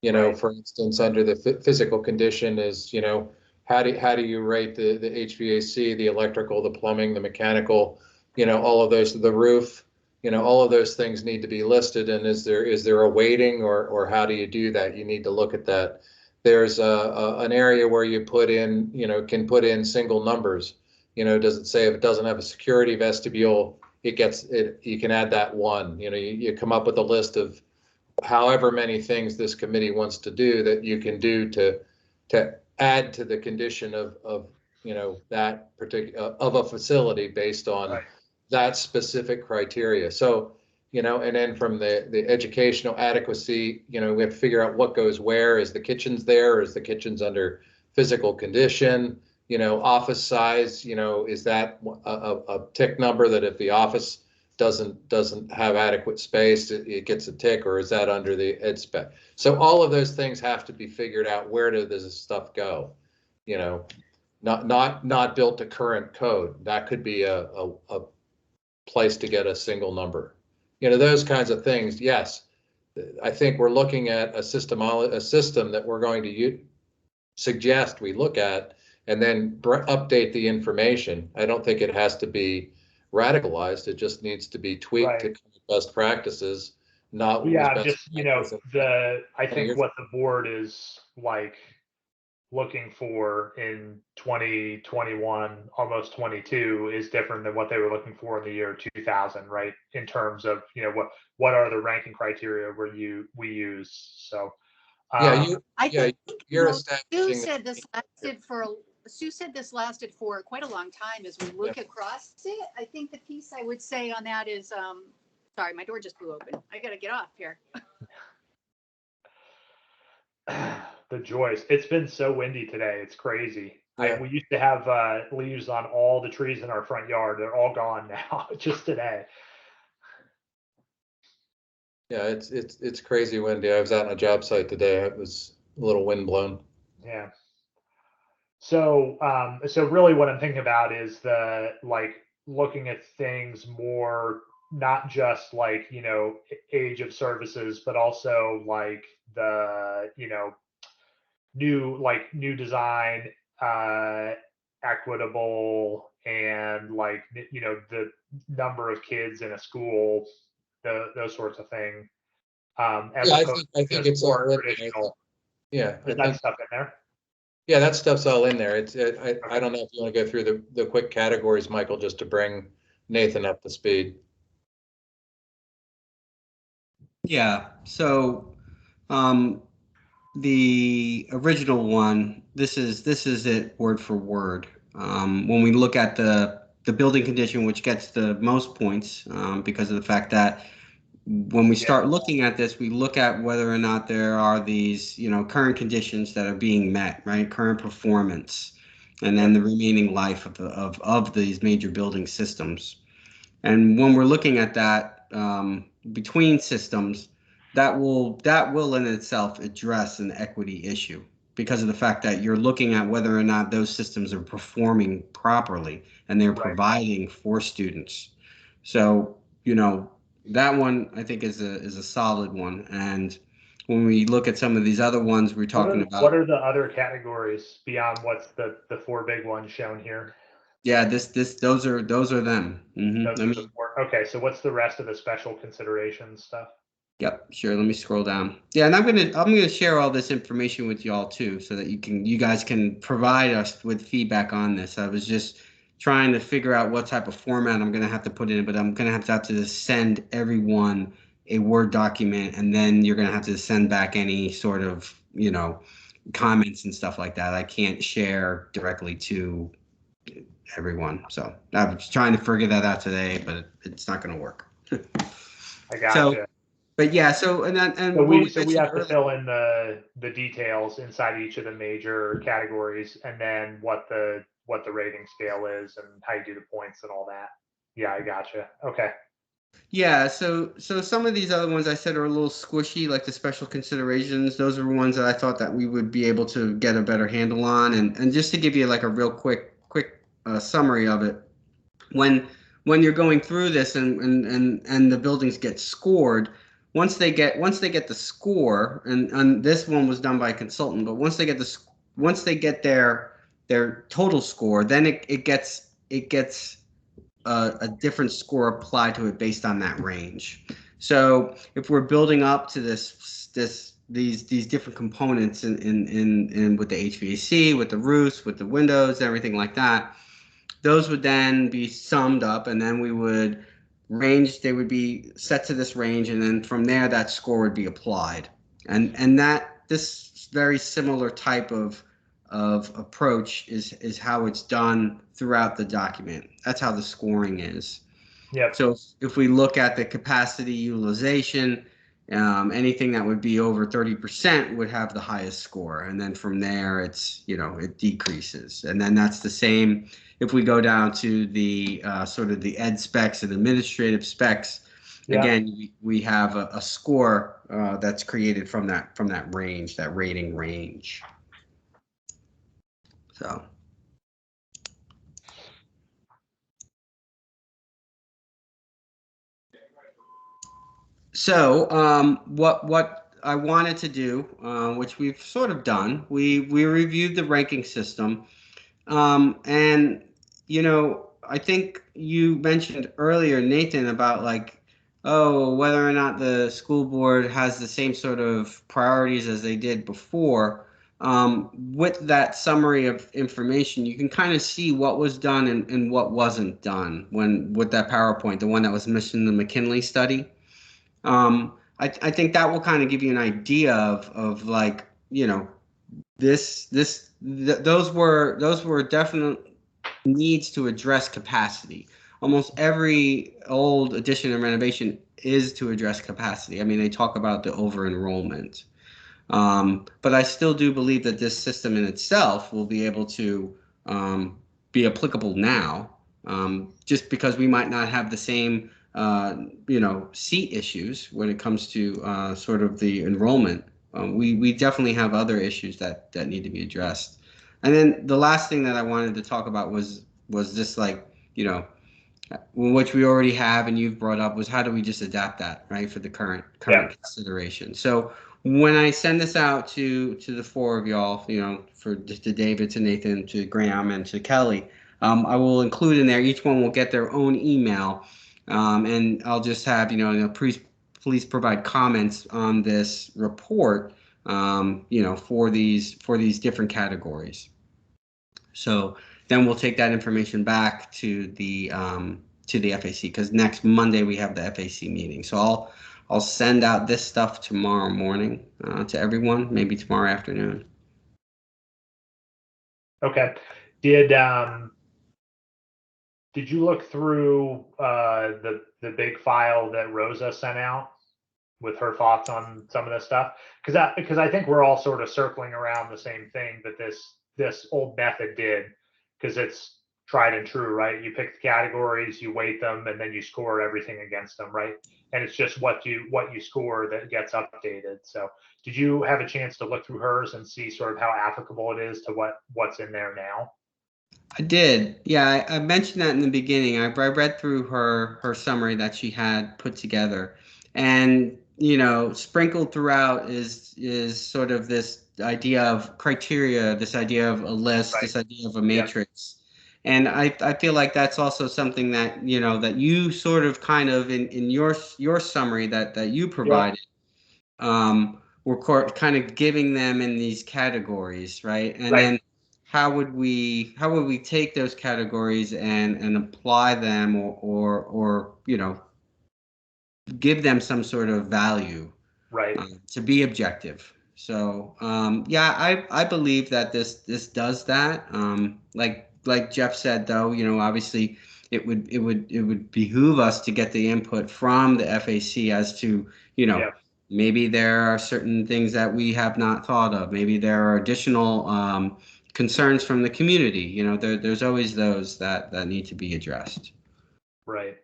You know, Right. For instance, under the physical condition is, you know, how do you rate the HVAC, the electrical, the plumbing, the mechanical, you know, all of those, the roof, you know, all of those things need to be listed. And is there a weighting, or how do you do that? You need to look at that. There's an area where you put in, you know, can put in single numbers. You know, does it say if it doesn't have a security vestibule, it gets it? You can add that one. You know, you come up with a list of however many things this committee wants to do that you can do to add to the condition of you know, that particular of a facility based on Right. that specific criteria. So, you know, and then from the educational adequacy, you know, we have to figure out what goes where. Is the kitchen's there, or is the kitchen's under physical condition? You know, office size, you know, is that a tick number that if the office doesn't have adequate space, it gets a tick, or is that under the ed spec? So all of those things have to be figured out. Where does this stuff go? You know, not built to current code. That could be a place to get a single number. You know, those kinds of things. Yes, I think we're looking at a system that we're going to suggest we look at, and then update the information. I don't think it has to be radicalized. It just needs to be tweaked Right. to best practices, not what was Yeah, best just, you know, practice. I think what the board is like looking for in 2021, almost 22, is different than what they were looking for in the year 2000, right? In terms of, you know, what are the ranking criteria we use. So I think, you're you know, establishing. Sue said this lasted for quite a long time. As we look across it, I think the piece I would say on that is, sorry, my door just blew open. I gotta get off here. The joys. It's been so windy today. It's crazy. Yeah. We used to have leaves on all the trees in our front yard. They're all gone now, just today. Yeah, it's crazy windy. I was out on a job site today. It was a little wind blown. Yeah. So so really what I'm thinking about is looking at things more, not just like, you know, age of services, but also like the, you know, new design, equitable, and like, you know, the number of kids in a school, those sorts of things. As Yeah, opposed I to think just it's all in traditional. there. Yeah, Is that stuff in there? Yeah, that stuff's all in there. I don't know if you want to go through the quick categories, Michael, just to bring Nathan up to speed. Yeah. So, the original one, this is it word for word. When we look at the building condition, which gets the most points, because of the fact that when we start looking at this, we look at whether or not there are these, you know, current conditions that are being met, right? Current performance, and then the remaining life of these major building systems. And when we're looking at that, between systems, that will in itself address an equity issue, because of the fact that you're looking at whether or not those systems are performing properly and they're providing for students. So, you know, that one I think is a solid one. And when we look at some of these other ones we're talking about. What are the other categories beyond what's the 4 big ones shown here? Yeah, those are them. Those are the 4. Okay, so what's the rest of the special considerations stuff? Yep, sure. Let me scroll down. Yeah, and I'm gonna share all this information with y'all too, so that you guys can provide us with feedback on this. I was just trying to figure out what type of format I'm gonna have to put in, but I'm gonna have to send everyone a Word document, and then you're gonna have to send back any sort of, comments and stuff like that. I can't share directly to everyone. So I was trying to figure that out today, but it's not gonna work. I gotcha. But yeah, so we have to fill in the details inside each of the major categories, and then what the rating scale is and how you do the points and all that. Yeah, I gotcha. Okay. Yeah, so some of these other ones I said are a little squishy, like the special considerations. Those are ones that I thought that we would be able to get a better handle on, and just to give you like a real quick summary of it, when you're going through this and the buildings get scored. Once they get the score, and this one was done by a consultant, but once they get their total score, then it gets a different score applied to it based on that range. So if we're building up to these different components in with the HVAC, with the roofs, with the windows, everything like that, those would then be summed up, and then they would be set to this range, and then from there that score would be applied. And that this very similar type of approach is how it's done throughout the document. That's how the scoring is. Yeah. So if we look at the capacity utilization, anything that would be over 30% would have the highest score, and then from there it decreases, and then that's the same. If we go down to the sort of the ed specs and administrative specs, again, we have a score that's created from that range, that rating range. So what I wanted to do, which we've sort of done, we reviewed the ranking system, and I think you mentioned earlier, Nathan, about whether or not the school board has the same sort of priorities as they did before. With that summary of information, you can kind of see what was done and what wasn't done with that PowerPoint, the one that was missing the McKinley study. I think that will kind of give you an idea of those were definite needs to address capacity. Almost every old addition and renovation is to address capacity. I mean, they talk about the over enrollment, but I still do believe that this system in itself will be able to be applicable now, just because we might not have the same seat issues when it comes to sort of the enrollment. We definitely have other issues that need to be addressed. And then the last thing that I wanted to talk about was just which we already have and you've brought up, was how do we just adapt that, right, for the current consideration. So when I send this out to the four of y'all, to David, to Nathan, to Graham, and to Kelly, I will include in there, each one will get their own email, and I'll just have, please provide comments on this report, for these different categories. So then we'll take that information back to the FAC, because next Monday we have the FAC meeting. So I'll send out this stuff tomorrow morning to everyone, maybe tomorrow afternoon. Okay. Did you look through the big file that Rosa sent out with her thoughts on some of this stuff? Because I think we're all sort of circling around the same thing that this old method did, because it's tried and true, right? You pick the categories, you weight them, and then you score everything against them, right? And it's just what you score that gets updated. So did you have a chance to look through hers and see sort of how applicable it is to what's in there now? I did. Yeah, I mentioned that in the beginning. I read through her summary that she had put together. And sprinkled throughout is sort of this idea of criteria, this idea of a list, this idea of a matrix. And I feel like that's also something that that you sort of kind of in your summary that you provided. We're kind of giving them in these categories, right? And then how would we take those categories and apply them or give them some sort of value, right? To be objective. So yeah, I believe that this does that. Like Jeff said, though, obviously it would behoove us to get the input from the FAC as to maybe there are certain things that we have not thought of. Maybe there are additional concerns from the community. There's always those that need to be addressed. Right.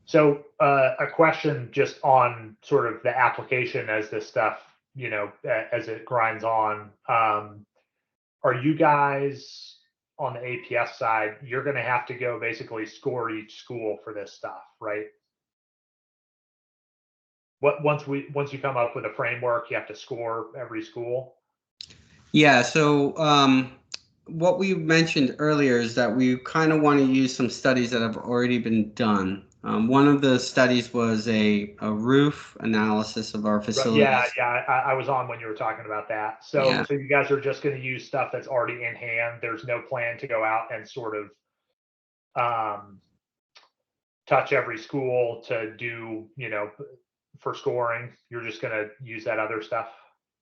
So a question just on sort of the application as this stuff, as it grinds on. Are you guys on the APS side, you're going to have to go basically score each school for this stuff, right? Once you come up with a framework, you have to score every school? Yeah, so what we mentioned earlier is that we kind of want to use some studies that have already been done. One of the studies was a roof analysis of our facilities. Yeah, I was on when you were talking about that. So you guys are just going to use stuff that's already in hand. There's no plan to go out and sort of touch every school to do, for scoring. You're just going to use that other stuff.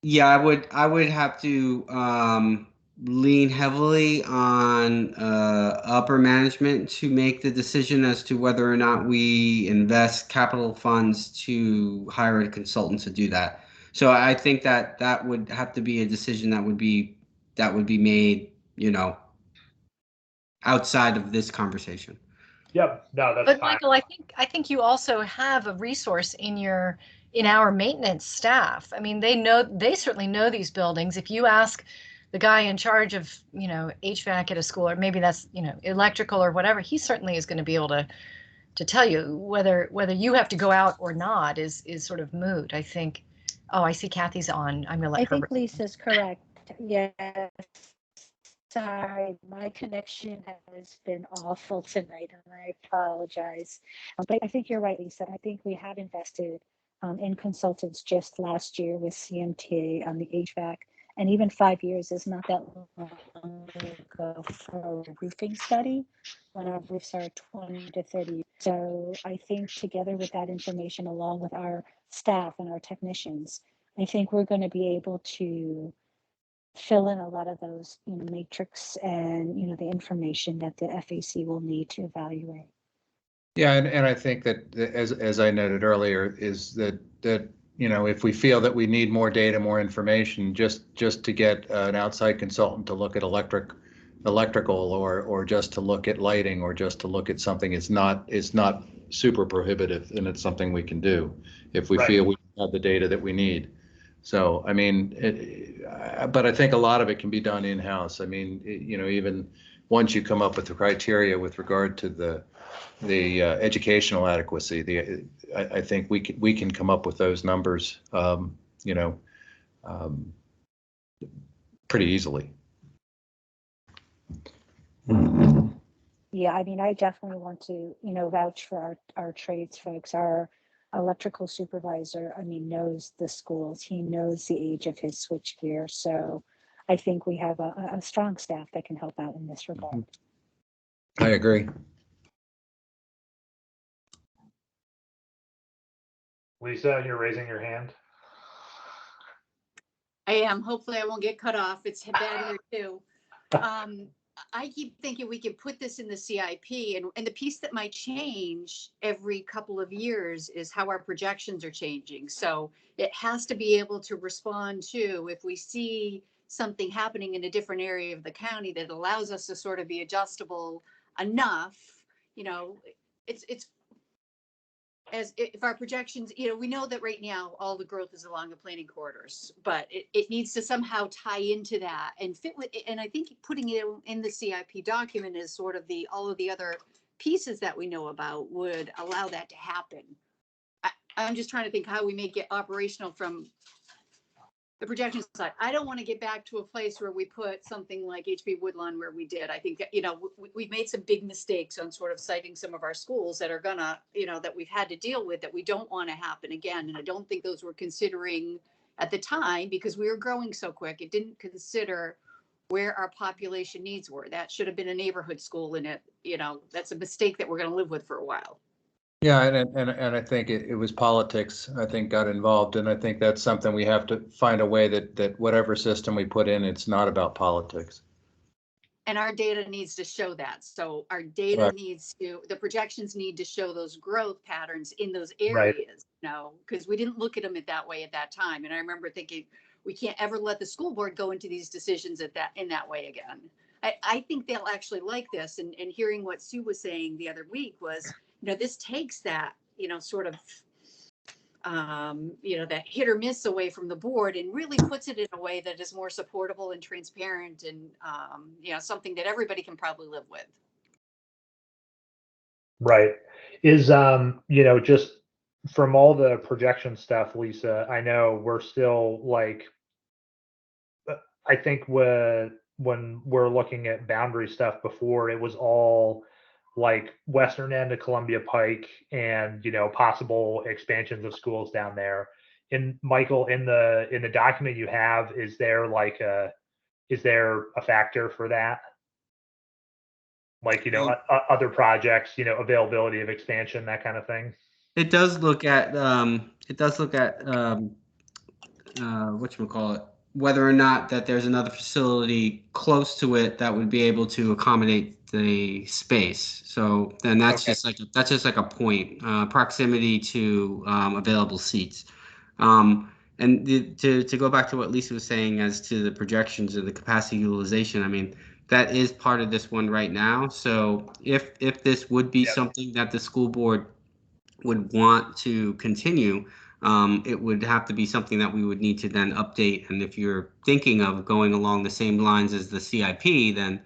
Yeah, I would have to lean heavily on upper management to make the decision as to whether or not we invest capital funds to hire a consultant to do that. So I think that would have to be a decision that would be made, outside of this conversation. Yep, no, that's but fine. Michael, I think you also have a resource in our maintenance staff. I mean, they certainly know these buildings. If you ask the guy in charge of, HVAC at a school, or maybe that's, electrical or whatever, he certainly is going to be able to tell you whether you have to go out or not is sort of moot. I think. Oh, I see Kathy's on. I'm going to let her. I think Lisa's correct. Yes. Sorry, my connection has been awful tonight, and I apologize. But I think you're right, Lisa. I think we have invested in consultants just last year with CMT on the HVAC, and even 5 years is not that long ago for a roofing study when our roofs are 20 to 30. So I think together with that information, along with our staff and our technicians, I think we're going to be able to fill in a lot of those matrix and the information that the FAC will need to evaluate. Yeah, and I think that as I noted earlier, is that if we feel that we need more data, more information, just to get an outside consultant to look at electrical or just to look at lighting or just to look at something, it's not super prohibitive, and it's something we can do if we feel we have the data that we need. So, I mean, but I think a lot of it can be done in-house. I mean, even once you come up with the criteria with regard to the educational adequacy, I think we can come up with those numbers, pretty easily. Yeah, I mean, I definitely want to, vouch for our trades folks. Our electrical supervisor, knows the schools. He knows the age of his switchgear. So I think we have a strong staff that can help out in this regard. I agree. Lisa, you're raising your hand. I am. Hopefully I won't get cut off. It's bad here too. I keep thinking we can put this in the CIP, and the piece that might change every couple of years is how our projections are changing. So it has to be able to respond to, if we see something happening in a different area of the county that allows us to sort of be adjustable enough, it's as if our projections, we know that right now all the growth is along the planning corridors, but it needs to somehow tie into that and fit with, and I think putting it in the CIP document is sort of all of the other pieces that we know about would allow that to happen. I'm just trying to think how we make it operational from the projection side. I don't want to get back to a place where we put something like HB Woodlawn where we did. I think that, we've made some big mistakes on sort of citing some of our schools that are gonna, that we've had to deal with that we don't want to happen again. And I don't think those were considering at the time because we were growing so quick. It didn't consider where our population needs were. That should have been a neighborhood school in it. That's a mistake that we're going to live with for a while. Yeah, and I think it was politics, I think, got involved, and I think that's something we have to find a way that whatever system we put in, it's not about politics. And our data needs to show that. So our data needs to, the projections need to show those growth patterns in those areas, because we didn't look at them that way at that time. And I remember thinking, we can't ever let the school board go into these decisions in that way again. I think they'll actually like this. And hearing what Sue was saying the other week was, this takes that, sort of, that hit or miss away from the board and really puts it in a way that is more supportable and transparent and, something that everybody can probably live with. Right. Is, just from all the projection stuff, Lisa, I know we're still like, I think when we're looking at boundary stuff before, it was all like western end of Columbia Pike and possible expansions of schools down there. And Michael, in the document you have, is there a factor for that? Like other projects, availability of expansion, that kind of thing. It does look at whatchamacallit, whether or not that there's another facility close to it that would be able to accommodate the space. So then that's just like a point, proximity to available seats. And to go back to what Lisa was saying as to the projections and the capacity utilization, I mean, that is part of this one right now. So if this would be something that the school board would want to continue, it would have to be something that we would need to then update. And if you're thinking of going along the same lines as the CIP, then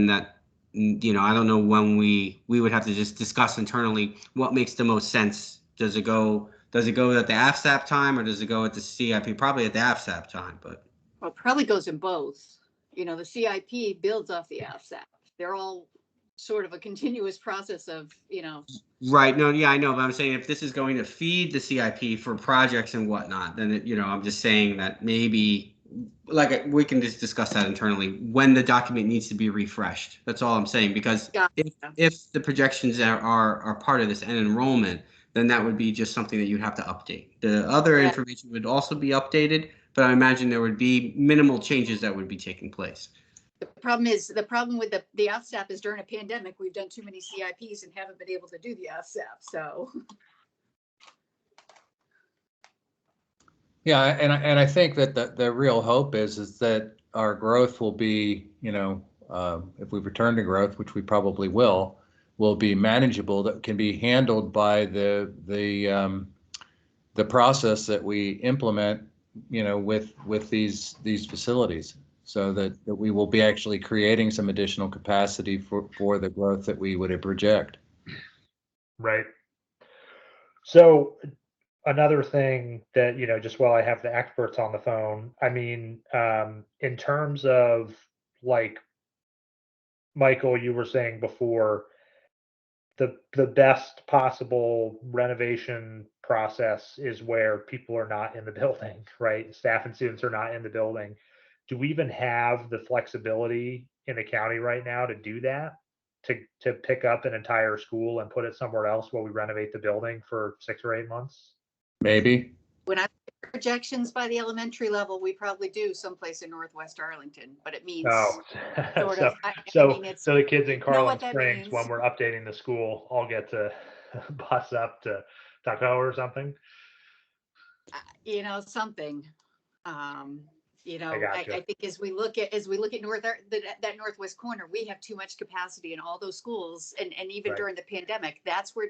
that, I don't know when we would have to just discuss internally what makes the most sense. Does it go at the AFSAP time or does it go at the CIP? Probably at the AFSAP time, but. Well, it probably goes in both. The CIP builds off the AFSAP. They're all sort of a continuous process of, Right. No, yeah, I know. But I'm saying if this is going to feed the CIP for projects and whatnot, then, I'm just saying that maybe we can just discuss that internally when the document needs to be refreshed. That's all I'm saying, because if the projections are part of this end enrollment, then that would be just something that you'd have to update. The other information would also be updated, but I imagine there would be minimal changes that would be taking place. The problem with the AFSAP is during a pandemic, we've done too many CIPs and haven't been able to do the AFSAP. So. Yeah, and I think that the real hope is that our growth will be, if we return to growth, which we probably will be manageable. That can be handled by the process that we implement, with these facilities, so that we will be actually creating some additional capacity for the growth that we would project. Right. So another thing that, just while I have the experts on the phone, I mean, in terms of like, Michael, you were saying before, the best possible renovation process is where people are not in the building, right? Staff and students are not in the building. Do we even have the flexibility in the county right now to do that? To pick up an entire school and put it somewhere else while we renovate the building for 6 or 8 months? Maybe. When I projections by the elementary level, we probably do someplace in Northwest Arlington, but it means sort of. So the kids in Carlin Springs, when we're updating the school, all get to bus up to Taco or something. Something. I think as we look at that northwest corner, we have too much capacity in all those schools, and even during the pandemic, that's where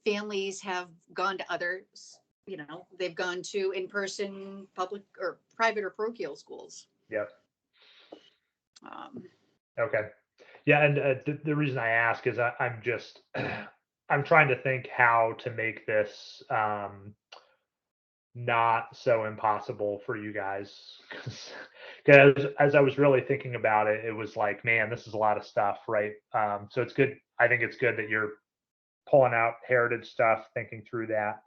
families have gone to others, you know, they've gone to in-person public or private or parochial schools. Yep. Um, Okay. Yeah, and the reason I ask is I'm just I'm trying to think how to make this not so impossible for you guys, because as I was really thinking about it, it was like, man, this is a lot of stuff, right? So it's good. I think it's good that you're pulling out heritage stuff, thinking through that.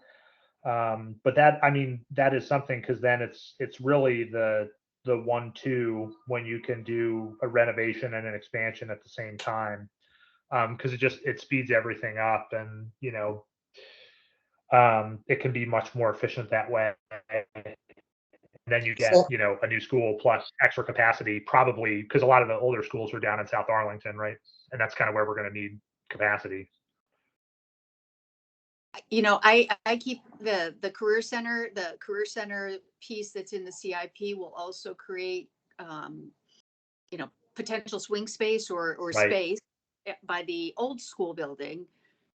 But that, I mean, that is something, because then it's really the 1-2 when you can do a renovation and an expansion at the same time, because it speeds everything up, and you know, it can be much more efficient that way. And then you get, you know, a new school plus extra capacity, probably because a lot of the older schools are down in South Arlington, right? And that's kind of where we're going to need capacity. You know, I keep the career center piece that's in the CIP will also create, you know, potential swing space or Right. space by the old school building.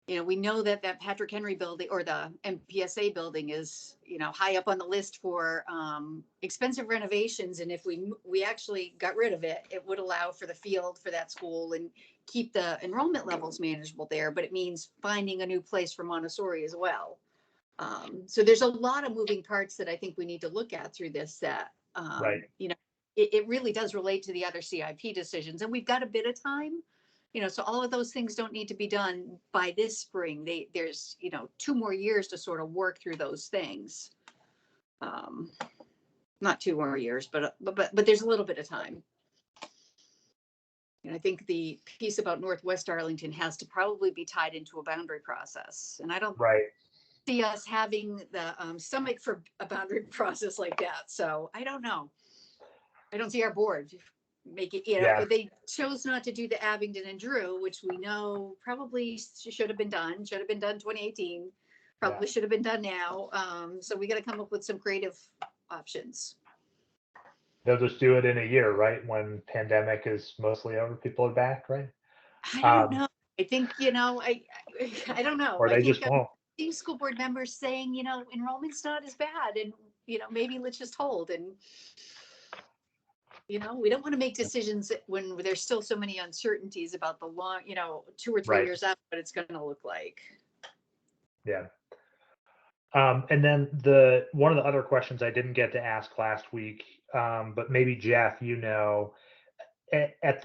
You know, we know that Patrick Henry building or the MPSA building is, you know, high up on the list for expensive renovations. And if we actually got rid of it, it would allow for the field for that school and keep the enrollment levels manageable there. But it means finding a new place for Montessori as well. So there's a lot of moving parts that I think we need to look at through this, that, Right. you know, it really does relate to the other CIP decisions, and we've got a bit of time. You know, so all of those things don't need to be done by this spring. There's, you know, 2 more years to sort of work through those things. Not 2 more years, but there's a little bit of time. And I think the piece about Northwest Arlington has to probably be tied into a boundary process. And I don't see us having the stomach for a boundary process like that. So I don't know. I don't see our board make it, you know, if they chose not to do the Abingdon and Drew, which we know probably should have been done 2018, probably should have been done now. So we got to come up with some creative options. They'll just do it in a year, right? When pandemic is mostly over, people are back, right? I don't know. I think, you know, I don't know. Or they just won't. I've school board members saying, you know, enrollment's not as bad, and, you know, maybe let's just hold. And, you know, we don't want to make decisions when there's still so many uncertainties about the long, you know, 2 or 3 years out, what it's going to look like. Yeah. And then one of the other questions I didn't get to ask last week, but maybe Jeff, you know, at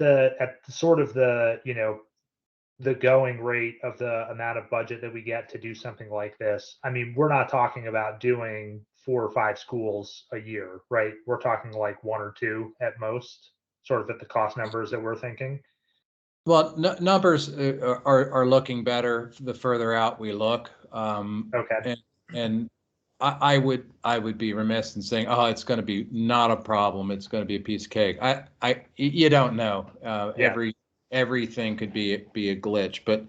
sort of the, you know, the going rate of the amount of budget that we get to do something like this. I mean, we're not talking about doing 4 or 5 schools a year, right? We're talking like 1 or 2 at most, sort of at the cost numbers that we're thinking. Well, numbers are looking better the further out we look. Okay. And I would be remiss in saying, oh, it's going to be not a problem. It's going to be a piece of cake. You don't know. Everything could be a glitch, but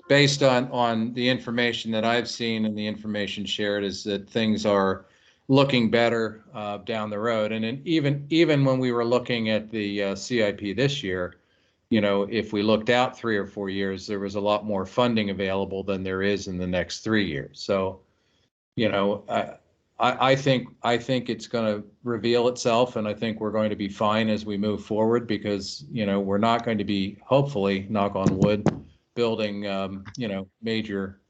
based on the information that I've seen and the information shared, is that things are looking better down the road. And even when we were looking at the CIP this year, you know, if we looked out 3 or 4 years, there was a lot more funding available than there is in the next 3 years. So, you know, I think it's going to reveal itself, and I think we're going to be fine as we move forward, because, you know, we're not going to be, hopefully, knock on wood, building, you know, major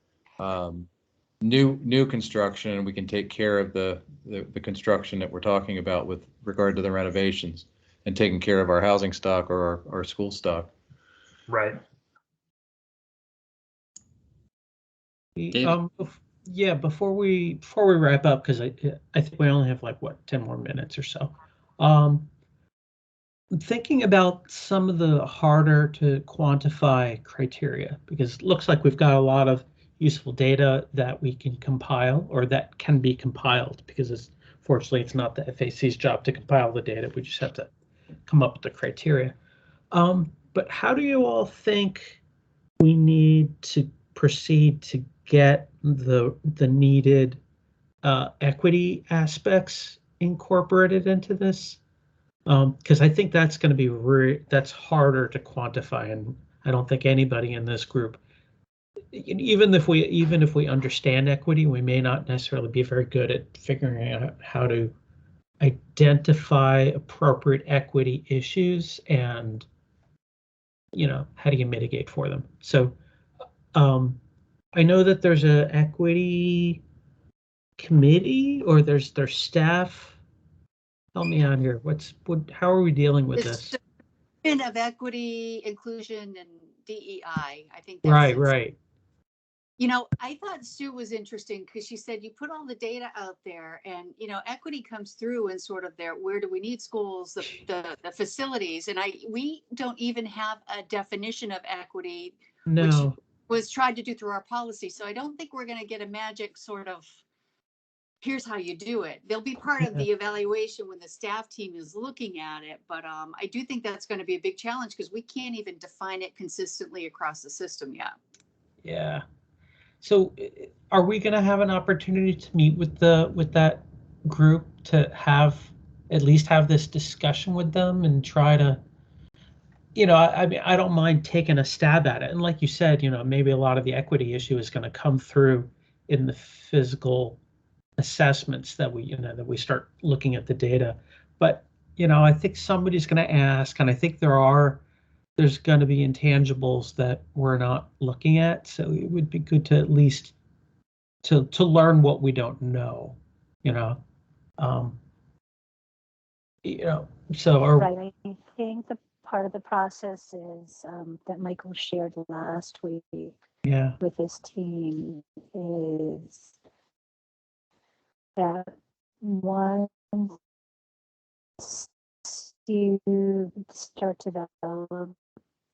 new construction, and we can take care of the construction that we're talking about with regard to the renovations, and taking care of our housing stock or our school stock. Right. Yeah, before we wrap up, because I think we only have like 10 more minutes or so. I'm thinking about some of the harder to quantify criteria, because it looks like we've got a lot of useful data that we can compile, or that can be compiled, because fortunately it's not the FAC's job to compile the data. We just have to come up with the criteria. But how do you all think we need to proceed to get the needed equity aspects incorporated into this? Because I think that's going to be that's harder to quantify, and I don't think anybody in this group even if we understand equity, we may not necessarily be very good at figuring out how to identify appropriate equity issues and, how do you mitigate for them. So I know that there's an equity committee, or there's their staff. Help me out here. How are we dealing with this? Of Equity, Inclusion, and DEI. I think that's Right. I thought Sue was interesting because she said you put all the data out there, and equity comes through in sort of where do we need schools, the facilities, and we don't even have a definition of equity, which was tried to do through our policy. So I don't think we're going to get a magic sort of here's how you do it. They'll be part of the evaluation when the staff team is looking at it, but I do think that's going to be a big challenge because we can't even define it consistently across the system yet. Yeah. So are we going to have an opportunity to meet with that group to at least have this discussion with them and try to, I mean, I don't mind taking a stab at it. And like you said, maybe a lot of the equity issue is going to come through in the physical assessments that we start looking at the data. But, I think somebody's going to ask, and I think there's going to be intangibles that we're not looking at. So it would be good to at least to learn what we don't know, so right. I think the part of the process is that Michael shared last week with his team is that once you start to develop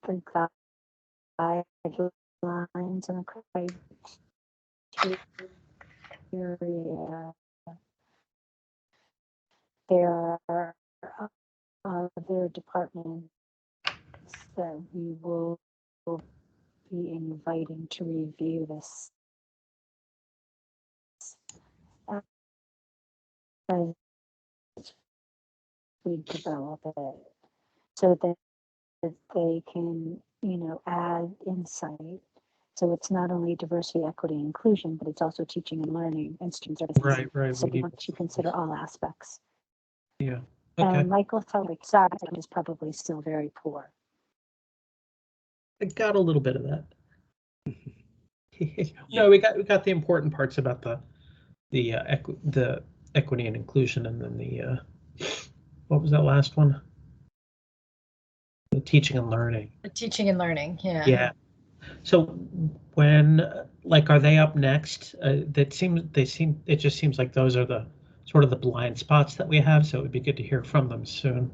the guidelines and the criteria, there are other departments that we will be inviting to review this as we develop it, so that they can, add insight. So it's not only diversity, equity, and inclusion, but it's also teaching and learning and student services. Right. So we want to consider all aspects. Yeah. Okay. And Michael felt like sorry is probably still very poor. I got a little bit of that. No, we got the important parts about the equity and inclusion, and then the what was that last one? The teaching and learning. The teaching and learning, yeah. Yeah. So when, are they up next? It just seems like those are the sort of the blind spots that we have. So it would be good to hear from them soon.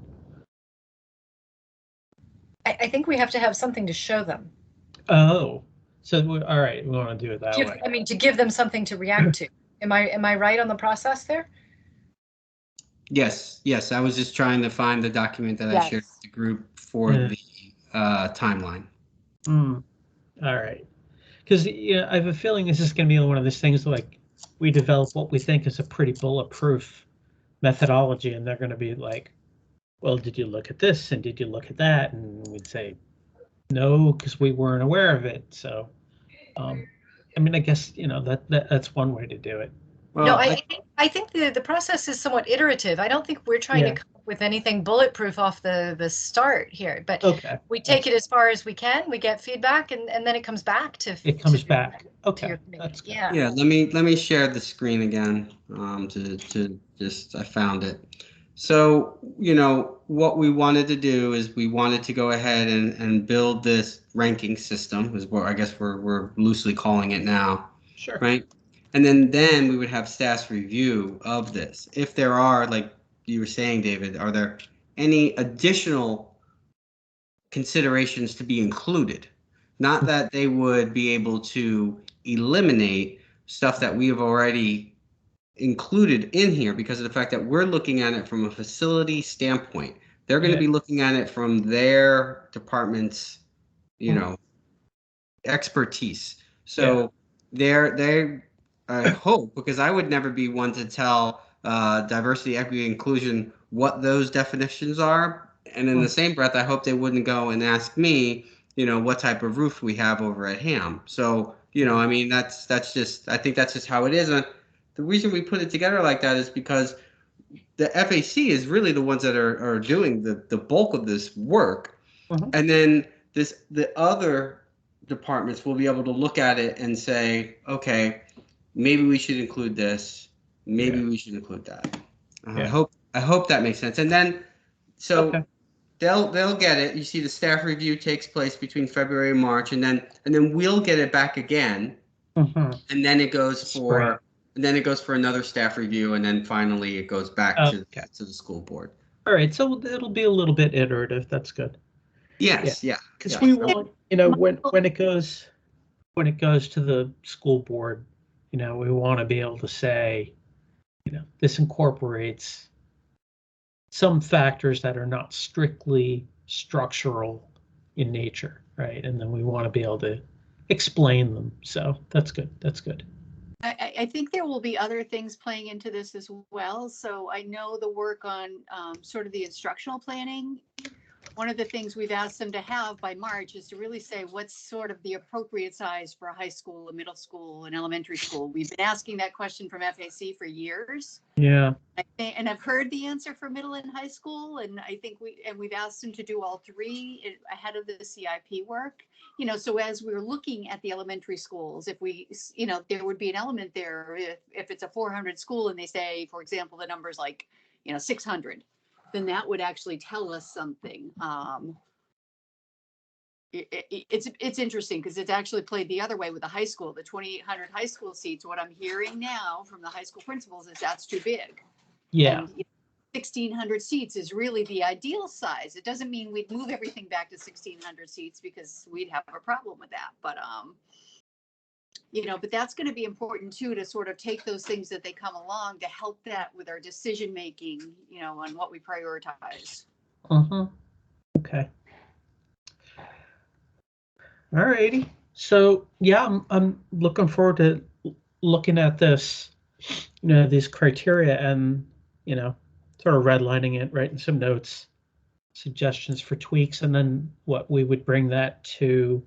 I think we have to have something to show them. Oh, so all right, we want to do it that way. I mean, to give them something to react to. Am I right on the process there? Yes. I was just trying to find the document that I shared with the group for the timeline. All right, because I have a feeling this is going to be one of those things like we develop what we think is a pretty bulletproof methodology, and they're going to be like, well, did you look at this and did you look at that? And we'd say no, because we weren't aware of it. So I mean, I guess that's one way to do it. Well, no, I think the process is somewhat iterative. I don't think we're trying to come up with anything bulletproof off the start here, but we take it as far as we can. We get feedback, and then it comes back to. It comes back. Okay. That's good. Yeah. Let me share the screen again. I found it. So what we wanted to do is we wanted to go ahead and build this ranking system, is what I guess we're loosely calling it now. Sure. Right. And then we would have staff's review of this. If there are, like you were saying, David, are there any additional considerations to be included? Not that they would be able to eliminate stuff that we have already included in here because of the fact that we're looking at it from a facility standpoint. They're going to be looking at it from their department's, expertise. So I hope, because I would never be one to tell diversity, equity, inclusion what those definitions are. And in the same breath, I hope they wouldn't go and ask me, what type of roof we have over at Ham. So You know, I mean, that's just, I think that's just how it is. And the reason we put it together like that is because the FAC is really the ones that are doing the bulk of this work. And then the other departments will be able to look at it and say, okay, maybe we should include this. Maybe we should include that. I hope that makes sense. And then, so they'll get it. You see, the staff review takes place between February and March, and then we'll get it back again, and then it goes for another staff review, and then finally it goes back to the school board. All right, so it'll be a little bit iterative. That's good. Yes, yeah. Because we want, you know, when it goes to the school board, you know, we want to be able to say, you know, this incorporates some factors that are not strictly structural in nature, right? And then we want to be able to explain them. So that's good. That's good. I think there will be other things playing into this as well. So I know the work on sort of the instructional planning. One of the things we've asked them to have by March is to really say what's sort of the appropriate size for a high school, a middle school, an elementary school. We've been asking that question from FAC for years. Yeah. And I've heard the answer for middle and high school. And I think we've asked them to do all three ahead of the CIP work. You know, so as we're looking at the elementary schools, if we, you know, there would be an element there if it's a 400 school and they say, for example, the number's like, you know, 600. Then that would actually tell us something. It's interesting because it's actually played the other way with the high school, the 2,800 high school seats. What I'm hearing now from the high school principals is that's too big. Yeah. And 1,600 seats is really the ideal size. It doesn't mean we'd move everything back to 1,600 seats because we'd have a problem with that. But you know, but that's going to be important too, to sort of take those things that they come along to help that with our decision making, you know, on what we prioritize. Okay. All righty. So yeah, I'm looking forward to looking at this, you know, these criteria and, you know, sort of redlining it, writing some notes, suggestions for tweaks, and then what we would bring that to.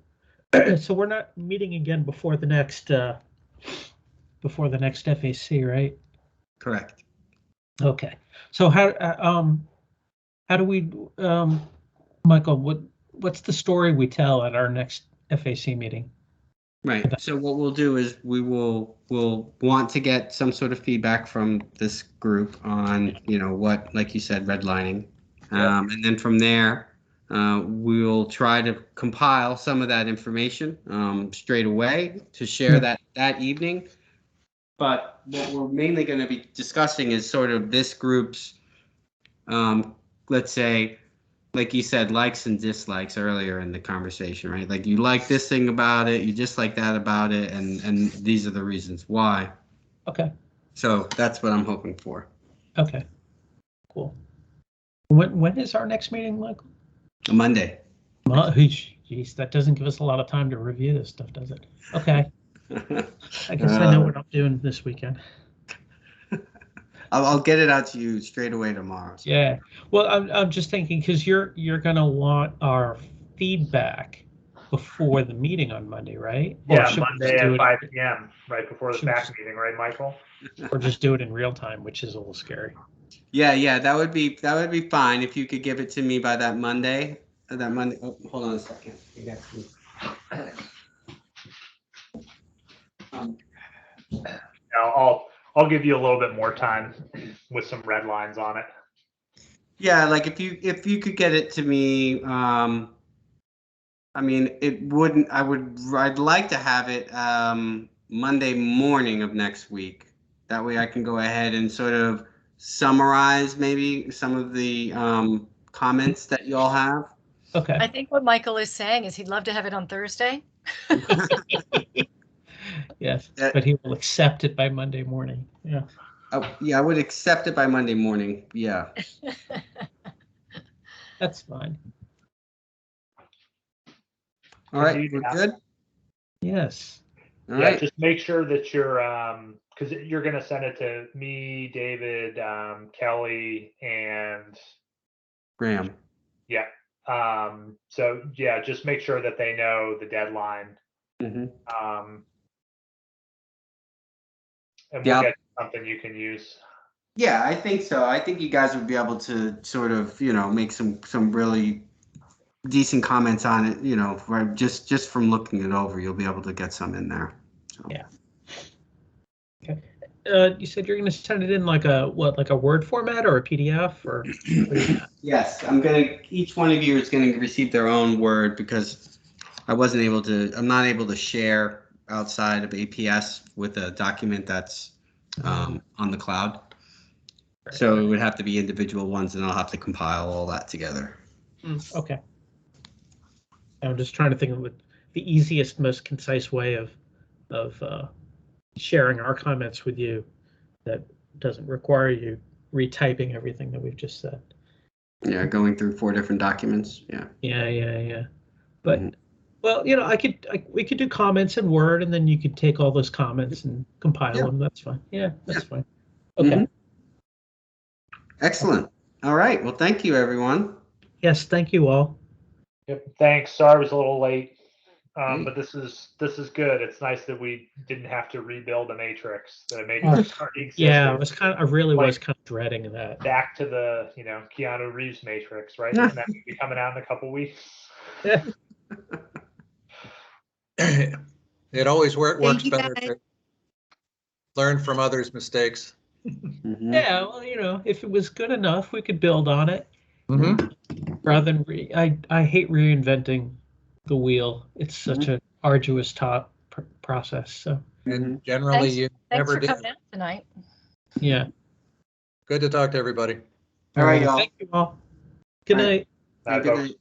So we're not meeting again before the next FAC, right? Correct. Okay. So how do we, Michael, what's the story we tell at our next FAC meeting? Right. So what we'll do is we'll want to get some sort of feedback from this group on, you know, what, like you said, redlining, and then from there, we'll try to compile some of that information straight away to share that evening. But what we're mainly going to be discussing is sort of this group's, let's say, like you said, likes and dislikes earlier in the conversation, right? Like you like this thing about it, you dislike that about it, and these are the reasons why. Okay. So that's what I'm hoping for. Okay. Cool. When is our next meeting, Michael? Monday. Geez, that doesn't give us a lot of time to review this stuff, does it? Okay. I guess I know what I'm doing this weekend. I'll get it out to you straight away tomorrow. So. Yeah. Well, I'm just thinking because you're gonna want our feedback before the meeting on Monday, right? Yeah, Monday at 5 p.m. right before the FAC meeting, right, Michael? Or just do it in real time, which is a little scary. Yeah, that would be fine if you could give it to me by that Monday. Oh, hold on a second. I'll give you a little bit more time with some red lines on it. Yeah, like if you could get it to me, I mean, I'd like to have it Monday morning of next week. That way I can go ahead and sort of summarize maybe some of the comments that you all have. Okay. I think what Michael is saying is he'd love to have it on Thursday. Yes, but he will accept it by Monday morning. Yeah. Yeah, I would accept it by Monday morning. Yeah. That's fine. All right, we're good? Yes. All right. Just make sure that you're, because you're going to send it to me, David, Kelly, and Graham. Yeah. So yeah, just make sure that they know the deadline. And Yeah. we'll get something you can use. Yeah, I think so. I think you guys would be able to sort of, make some really decent comments on it, right? Just from looking it over, you'll be able to get some in there. So. Yeah. Okay. You said you're going to send it in like a Word format or a PDF or? Yes, each one of you is going to receive their own Word because I'm not able to share outside of APS with a document that's on the cloud. So it would have to be individual ones, and I'll have to compile all that together. Okay. I'm just trying to think of the easiest, most concise way of sharing our comments with you that doesn't require you retyping everything that we've just said. Yeah, going through 4 different documents. Yeah. Yeah. But well, we could do comments in Word, and then you could take all those comments and compile them. That's fine. Yeah, that's fine. Okay. Excellent. All right. Well, thank you, everyone. Yes, thank you all. Yep. Thanks. Sorry I was a little late. But this is good. It's nice that we didn't have to rebuild a matrix. That a matrix already existed. Yeah, I really was kind of dreading that. Back to the Keanu Reeves matrix, right? And that will be coming out in a couple weeks. Yeah. It always works better guys. to learn from others' mistakes. Yeah, well, if it was good enough, we could build on it. Rather than I hate reinventing the wheel. It's such an arduous process. So. And generally, you never did. Thanks for coming out tonight. Yeah. Good to talk to everybody. All right, y'all. Thank you all. Good night. Bye, Good night.